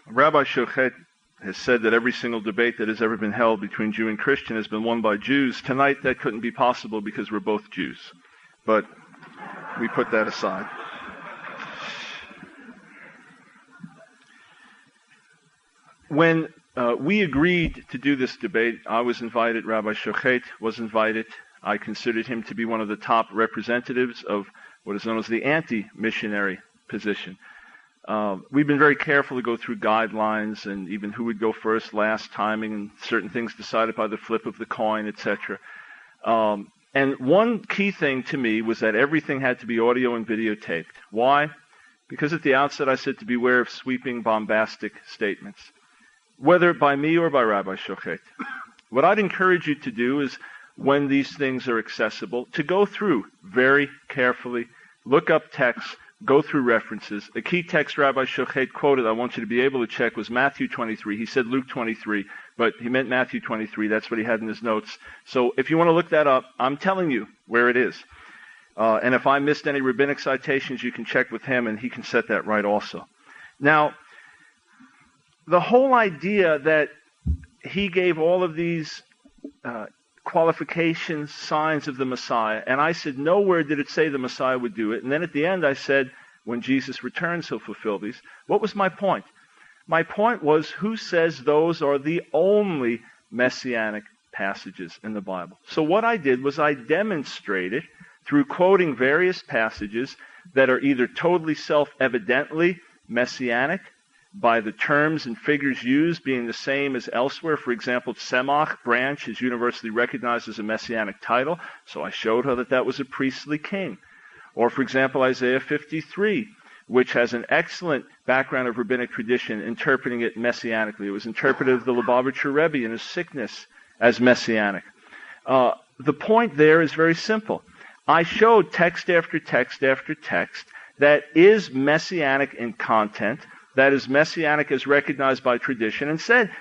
Rabbi Choquette has said that every single debate that has ever been held between Jew and Christian has been won by Jews. Tonight, that couldn't be possible because we're both Jews. But we put that aside. When we agreed to do this debate, I was invited, Rabbi Schochet was invited. I considered him to be one of the top representatives of what is known as the anti-missionary position. We've been very careful to go through guidelines and even who would go first, last, timing, and certain things decided by the flip of the coin, etc. And one key thing to me was that everything had to be audio and videotaped. Why? Because at the outset I said to beware of sweeping, bombastic statements, whether by me or by Rabbi Schochet. What I'd encourage you to do is, when these things are accessible, to go through very carefully, look up texts, go through references. A key text Rabbi Schochet quoted, I want you to be able to check, was Matthew 23. He said Luke 23, but he meant Matthew 23. That's what he had in his notes. So if you want to look that up, I'm telling you where it is. And if I missed any rabbinic citations, you can check with him, and he can set that right also. Now, the whole idea that he gave all of these qualifications, signs of the Messiah, and I said nowhere did it say the Messiah would do it, and then at the end I said when Jesus returns he'll fulfill these. What was my point? My point was, who says those are the only messianic passages in the Bible? So what I did was I demonstrated through quoting various passages that are either totally self-evidently messianic, by the terms and figures used being the same as elsewhere. For example, Tzemach, branch, is universally recognized as a messianic title, so I showed her that that was a priestly king. Or, for example, Isaiah 53, which has an excellent background of rabbinic tradition, interpreting it messianically. It was interpreted of the Lubavitcher Rebbe in his sickness as messianic. The point there is very simple. I showed text after text after text that is messianic in content, that is messianic as recognized by tradition, and said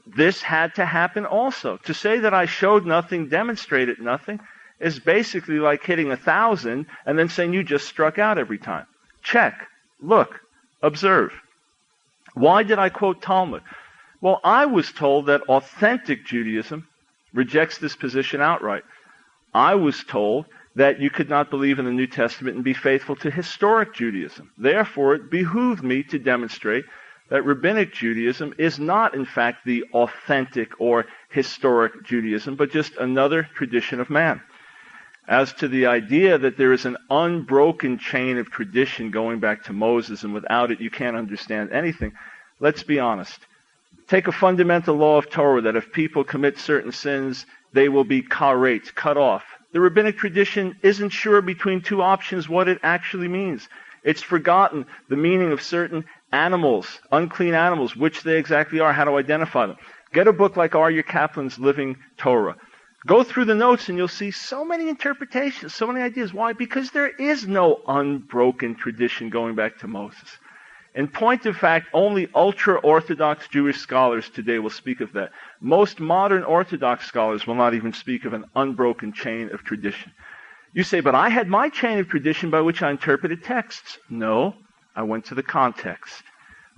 this had to happen also. To say that I showed nothing, demonstrated nothing, is basically like hitting 1,000 and then saying you just struck out every time. Check, look, observe. Why did I quote Talmud? Well, I was told that authentic Judaism rejects this position outright. I was told that you could not believe in the New Testament and be faithful to historic Judaism. Therefore, it behooved me to demonstrate that rabbinic Judaism is not, in fact, the authentic or historic Judaism, but just another tradition of man. As to the idea that there is an unbroken chain of tradition going back to Moses, and without it you can't understand anything, let's be honest. Take a fundamental law of Torah that if people commit certain sins, they will be karet, cut off. The rabbinic tradition isn't sure between two options what it actually means. It's forgotten the meaning of certain animals, unclean animals, which they exactly are, how to identify them. Get a book like Arya Kaplan's Living Torah. Go through the notes and you'll see so many interpretations, so many ideas. Why? Because there is no unbroken tradition going back to Moses. In point of fact, only ultra-Orthodox Jewish scholars today will speak of that. Most modern Orthodox scholars will not even speak of an unbroken chain of tradition. You say, but I had my chain of tradition by which I interpreted texts. No, I went to the context.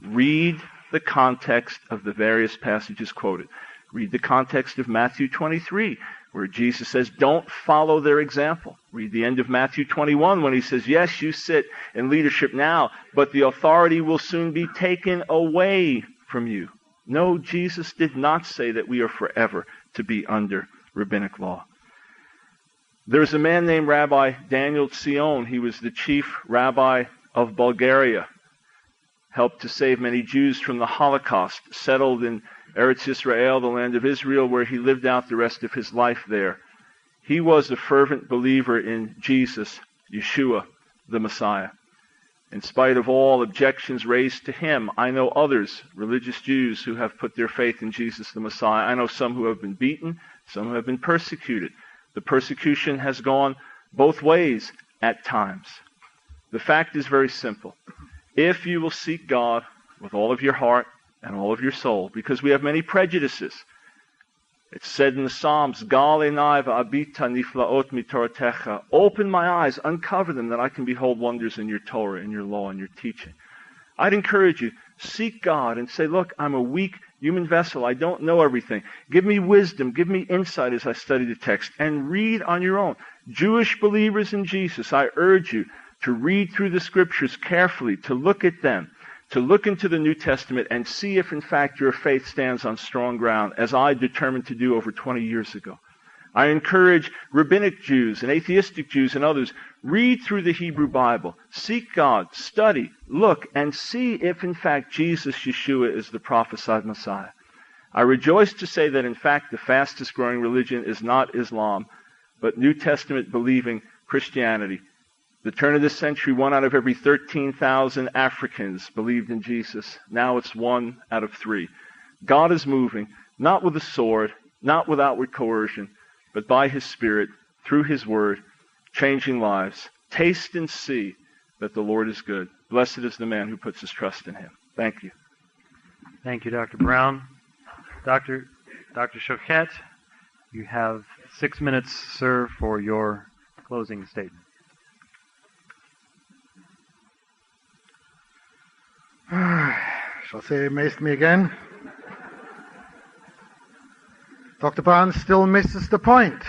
Read the context of the various passages quoted. Read the context of Matthew 23, where Jesus says, don't follow their example. Read the end of Matthew 21 when he says, yes, you sit in leadership now, but the authority will soon be taken away from you. No, Jesus did not say that we are forever to be under rabbinic law. There's a man named Rabbi Daniel Tzion. He was the chief rabbi of Bulgaria, helped to save many Jews from the Holocaust, settled in Eretz Yisrael, the land of Israel, where he lived out the rest of his life there. He was a fervent believer in Jesus, Yeshua, the Messiah. In spite of all objections raised to him, I know others, religious Jews, who have put their faith in Jesus, the Messiah. I know some who have been beaten, some who have been persecuted. The persecution has gone both ways at times. The fact is very simple. If you will seek God with all of your heart and all of your soul, because we have many prejudices. It's said in the Psalms, Gal enai va'abita niflaot mitoratecha. Open my eyes, uncover them, that I can behold wonders in your Torah, in your law, in your teaching. I'd encourage you, seek God and say, look, I'm a weak human vessel. I don't know everything. Give me wisdom. Give me insight as I study the text. And read on your own. Jewish believers in Jesus, I urge you to read through the Scriptures carefully, to look at them, to look into the New Testament and see if in fact your faith stands on strong ground, as I determined to do over 20 years ago. I encourage rabbinic Jews and atheistic Jews and others, read through the Hebrew Bible, seek God, study, look, and see if in fact Jesus, Yeshua, is the prophesied Messiah. I rejoice to say that in fact the fastest growing religion is not Islam, but New Testament believing Christianity. The turn of this century, 1 out of every 13,000 Africans believed in Jesus. Now it's 1 out of 3. God is moving, not with a sword, not with outward coercion, but by His Spirit, through His Word, changing lives. Taste and see that the Lord is good. Blessed is the man who puts his trust in Him. Thank you. Thank you, Dr. Brown. Dr. Choquette, you have 6 minutes, sir, for your closing statement. Schochet amazed me again. Dr. Brown still misses the point.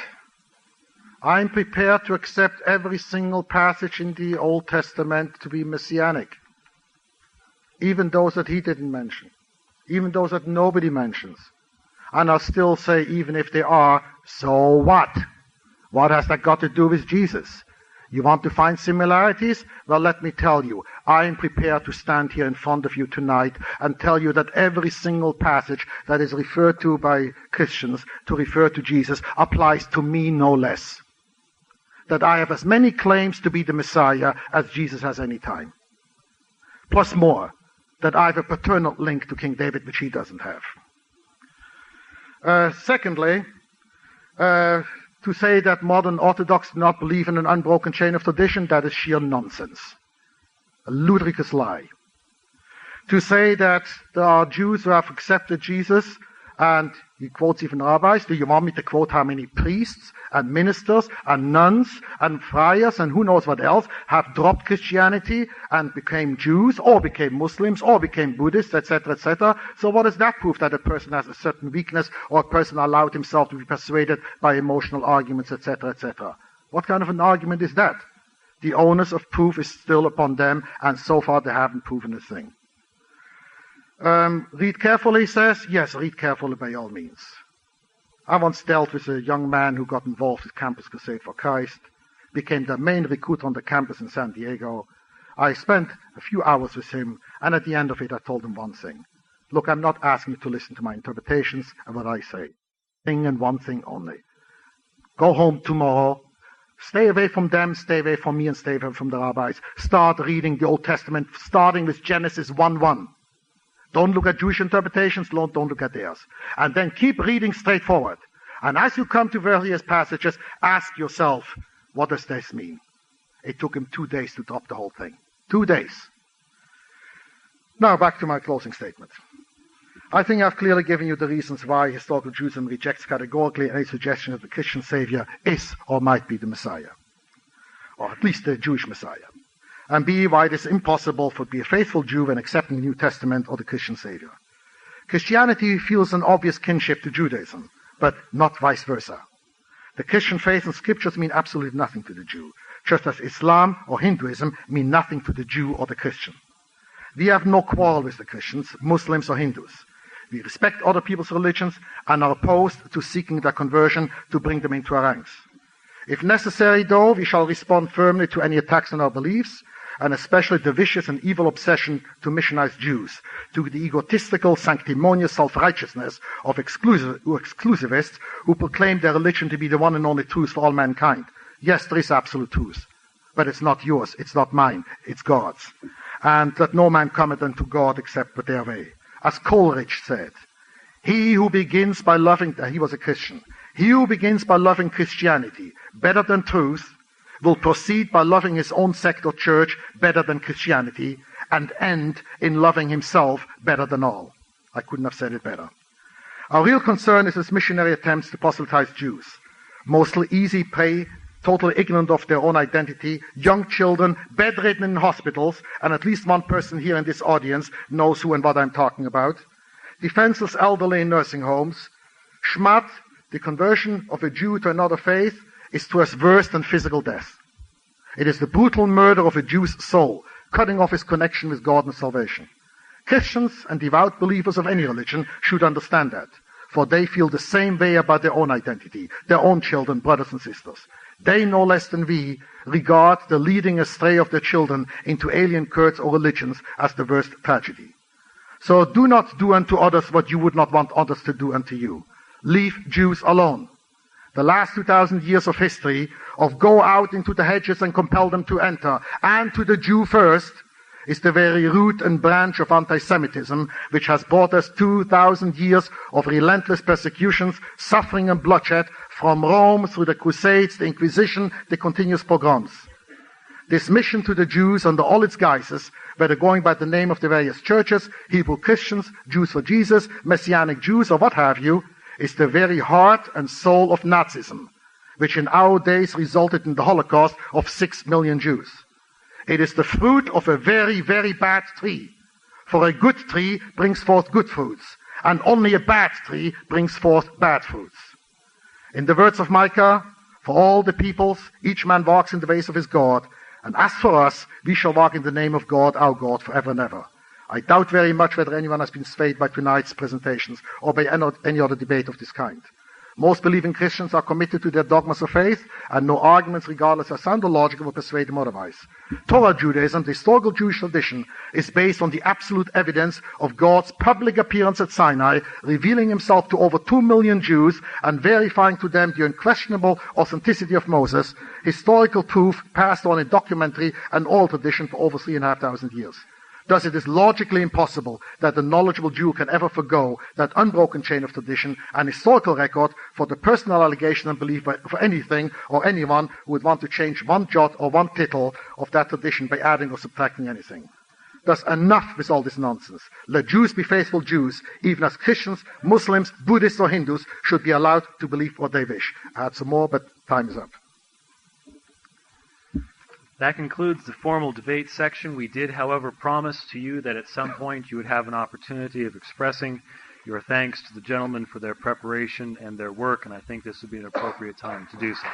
I'm prepared to accept every single passage in the Old Testament to be messianic. Even those that he didn't mention. Even those that nobody mentions. And I'll still say, even if they are, so what? What has that got to do with Jesus? You want to find similarities? Well, let me tell you, I am prepared to stand here in front of you tonight and tell you that every single passage that is referred to by Christians to refer to Jesus applies to me no less. That I have as many claims to be the Messiah as Jesus has any time. Plus more, that I have a paternal link to King David, which he doesn't have. Secondly, to say that modern Orthodox do not believe in an unbroken chain of tradition, that is sheer nonsense. A ludicrous lie. To say that there are Jews who have accepted Jesus, and he quotes even rabbis. Do you want me to quote how many priests and ministers and nuns and friars and who knows what else have dropped Christianity and became Jews or became Muslims or became Buddhists, etc., etc.? So what does that prove? That a person has a certain weakness or a person allowed himself to be persuaded by emotional arguments, etc., etc.? What kind of an argument is that? The onus of proof is still upon them, and so far they haven't proven a thing. Read carefully says, yes, read carefully by all means. I once dealt with a young man who got involved with Campus Crusade for Christ, became the main recruiter on the campus in San Diego. I spent a few hours with him, and at the end of it I told him one thing. Look, I'm not asking you to listen to my interpretations of what I say. Thing and one thing only. Go home tomorrow. Stay away from them, stay away from me, and stay away from the rabbis. Start reading the Old Testament, starting with Genesis 1:1. Don't look at Jewish interpretations, don't look at theirs. And then keep reading straight forward. And as you come to various passages, ask yourself, what does this mean? It took him 2 days to drop the whole thing. 2 days. Now back to my closing statement. I think I've clearly given you the reasons why historical Judaism rejects categorically any suggestion that the Christian Savior is or might be the Messiah. Or at least the Jewish Messiah. and B, why it is impossible for to be a faithful Jew when accepting the New Testament or the Christian Savior. Christianity feels an obvious kinship to Judaism, but not vice versa. The Christian faith and scriptures mean absolutely nothing to the Jew, just as Islam or Hinduism mean nothing to the Jew or the Christian. We have no quarrel with the Christians, Muslims or Hindus. We respect other people's religions and are opposed to seeking their conversion to bring them into our ranks. If necessary, though, we shall respond firmly to any attacks on our beliefs, and especially the vicious and evil obsession to missionize Jews, to the egotistical, sanctimonious self-righteousness of exclusivists who proclaim their religion to be the one and only truth for all mankind. Yes, there is absolute truth, but it's not yours, it's not mine, it's God's. And that no man cometh unto God except by their way. As Coleridge said, he who begins by loving, he was a Christian, he who begins by loving Christianity better than truth will proceed by loving his own sect or church better than Christianity, and end in loving himself better than all. I couldn't have said it better. Our real concern is his missionary attempts to proselytize Jews. Mostly easy prey, totally ignorant of their own identity, young children, bedridden in hospitals, and at least one person here in this audience knows who and what I'm talking about. Defenseless elderly in nursing homes. Shmat, the conversion of a Jew to another faith, is to us worse than physical death. It is the brutal murder of a Jew's soul, cutting off his connection with God and salvation. Christians and devout believers of any religion should understand that, for they feel the same way about their own identity, their own children, brothers and sisters. They, no less than we, regard the leading astray of their children into alien cults or religions as the worst tragedy. So do not do unto others what you would not want others to do unto you. Leave Jews alone. The last 2,000 years of history of go out into the hedges and compel them to enter, and to the Jew first, is the very root and branch of anti-Semitism, which has brought us 2,000 years of relentless persecutions, suffering and bloodshed, from Rome through the Crusades, the Inquisition, the continuous pogroms. This mission to the Jews under all its guises, whether going by the name of the various churches, Hebrew Christians, Jews for Jesus, Messianic Jews, or what have you, is the very heart and soul of Nazism, which in our days resulted in the Holocaust of 6 million Jews. It is the fruit of a very, very bad tree. For a good tree brings forth good fruits, and only a bad tree brings forth bad fruits. In the words of Micah, for all the peoples, each man walks in the ways of his God, and as for us, we shall walk in the name of God, our God, forever and ever. I doubt very much whether anyone has been swayed by tonight's presentations or by any other debate of this kind. Most believing Christians are committed to their dogmas of faith, and no arguments, regardless of sound or logic, will persuade them otherwise. Torah Judaism, the historical Jewish tradition, is based on the absolute evidence of God's public appearance at Sinai, revealing himself to over 2 million Jews and verifying to them the unquestionable authenticity of Moses, historical proof passed on in documentary and oral tradition for over 3,500 years. Thus, it is logically impossible that a knowledgeable Jew can ever forgo that unbroken chain of tradition and historical record for the personal allegation and belief for anything or anyone who would want to change one jot or one tittle of that tradition by adding or subtracting anything. Thus, enough with all this nonsense. Let Jews be faithful Jews, even as Christians, Muslims, Buddhists or Hindus should be allowed to believe what they wish. I had some more, but time is up. That concludes the formal debate section. We did, however, promise to you that at some point you would have an opportunity of expressing your thanks to the gentlemen for their preparation and their work, and I think this would be an appropriate time to do so.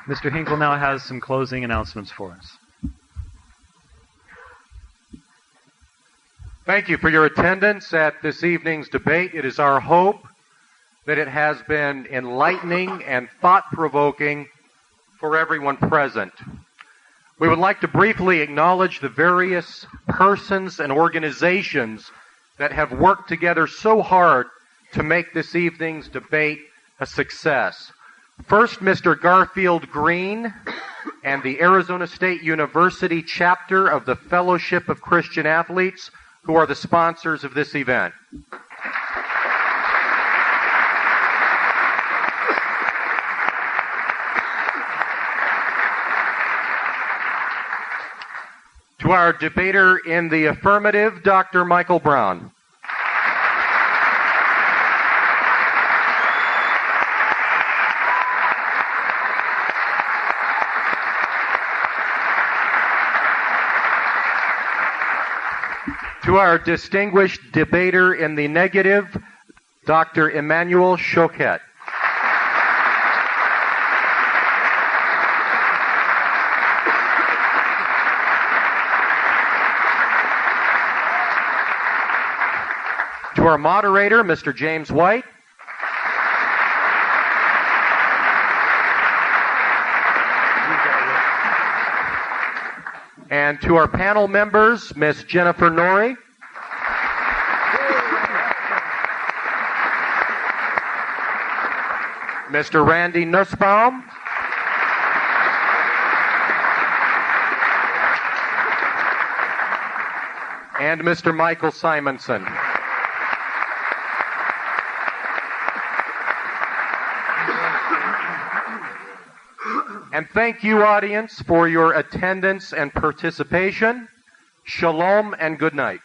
Mr. Hinkle now has some closing announcements for us. Thank you for your attendance at this evening's debate. It is our hope that it has been enlightening and thought-provoking for everyone present. We would like to briefly acknowledge the various persons and organizations that have worked together so hard to make this evening's debate a success. First, Mr. Garfield Green, and the Arizona State University chapter of the Fellowship of Christian Athletes, who are the sponsors of this event. To our debater in the affirmative, Dr. Michael Brown. To our distinguished debater in the negative, Dr. Emmanuel Schochet. To our moderator, Mr. James White. And to our panel members, Ms. Jennifer Norrie. Mr. Randy Nussbaum. And Mr. Michael Simonson. And thank you, audience, for your attendance and participation. Shalom and good night.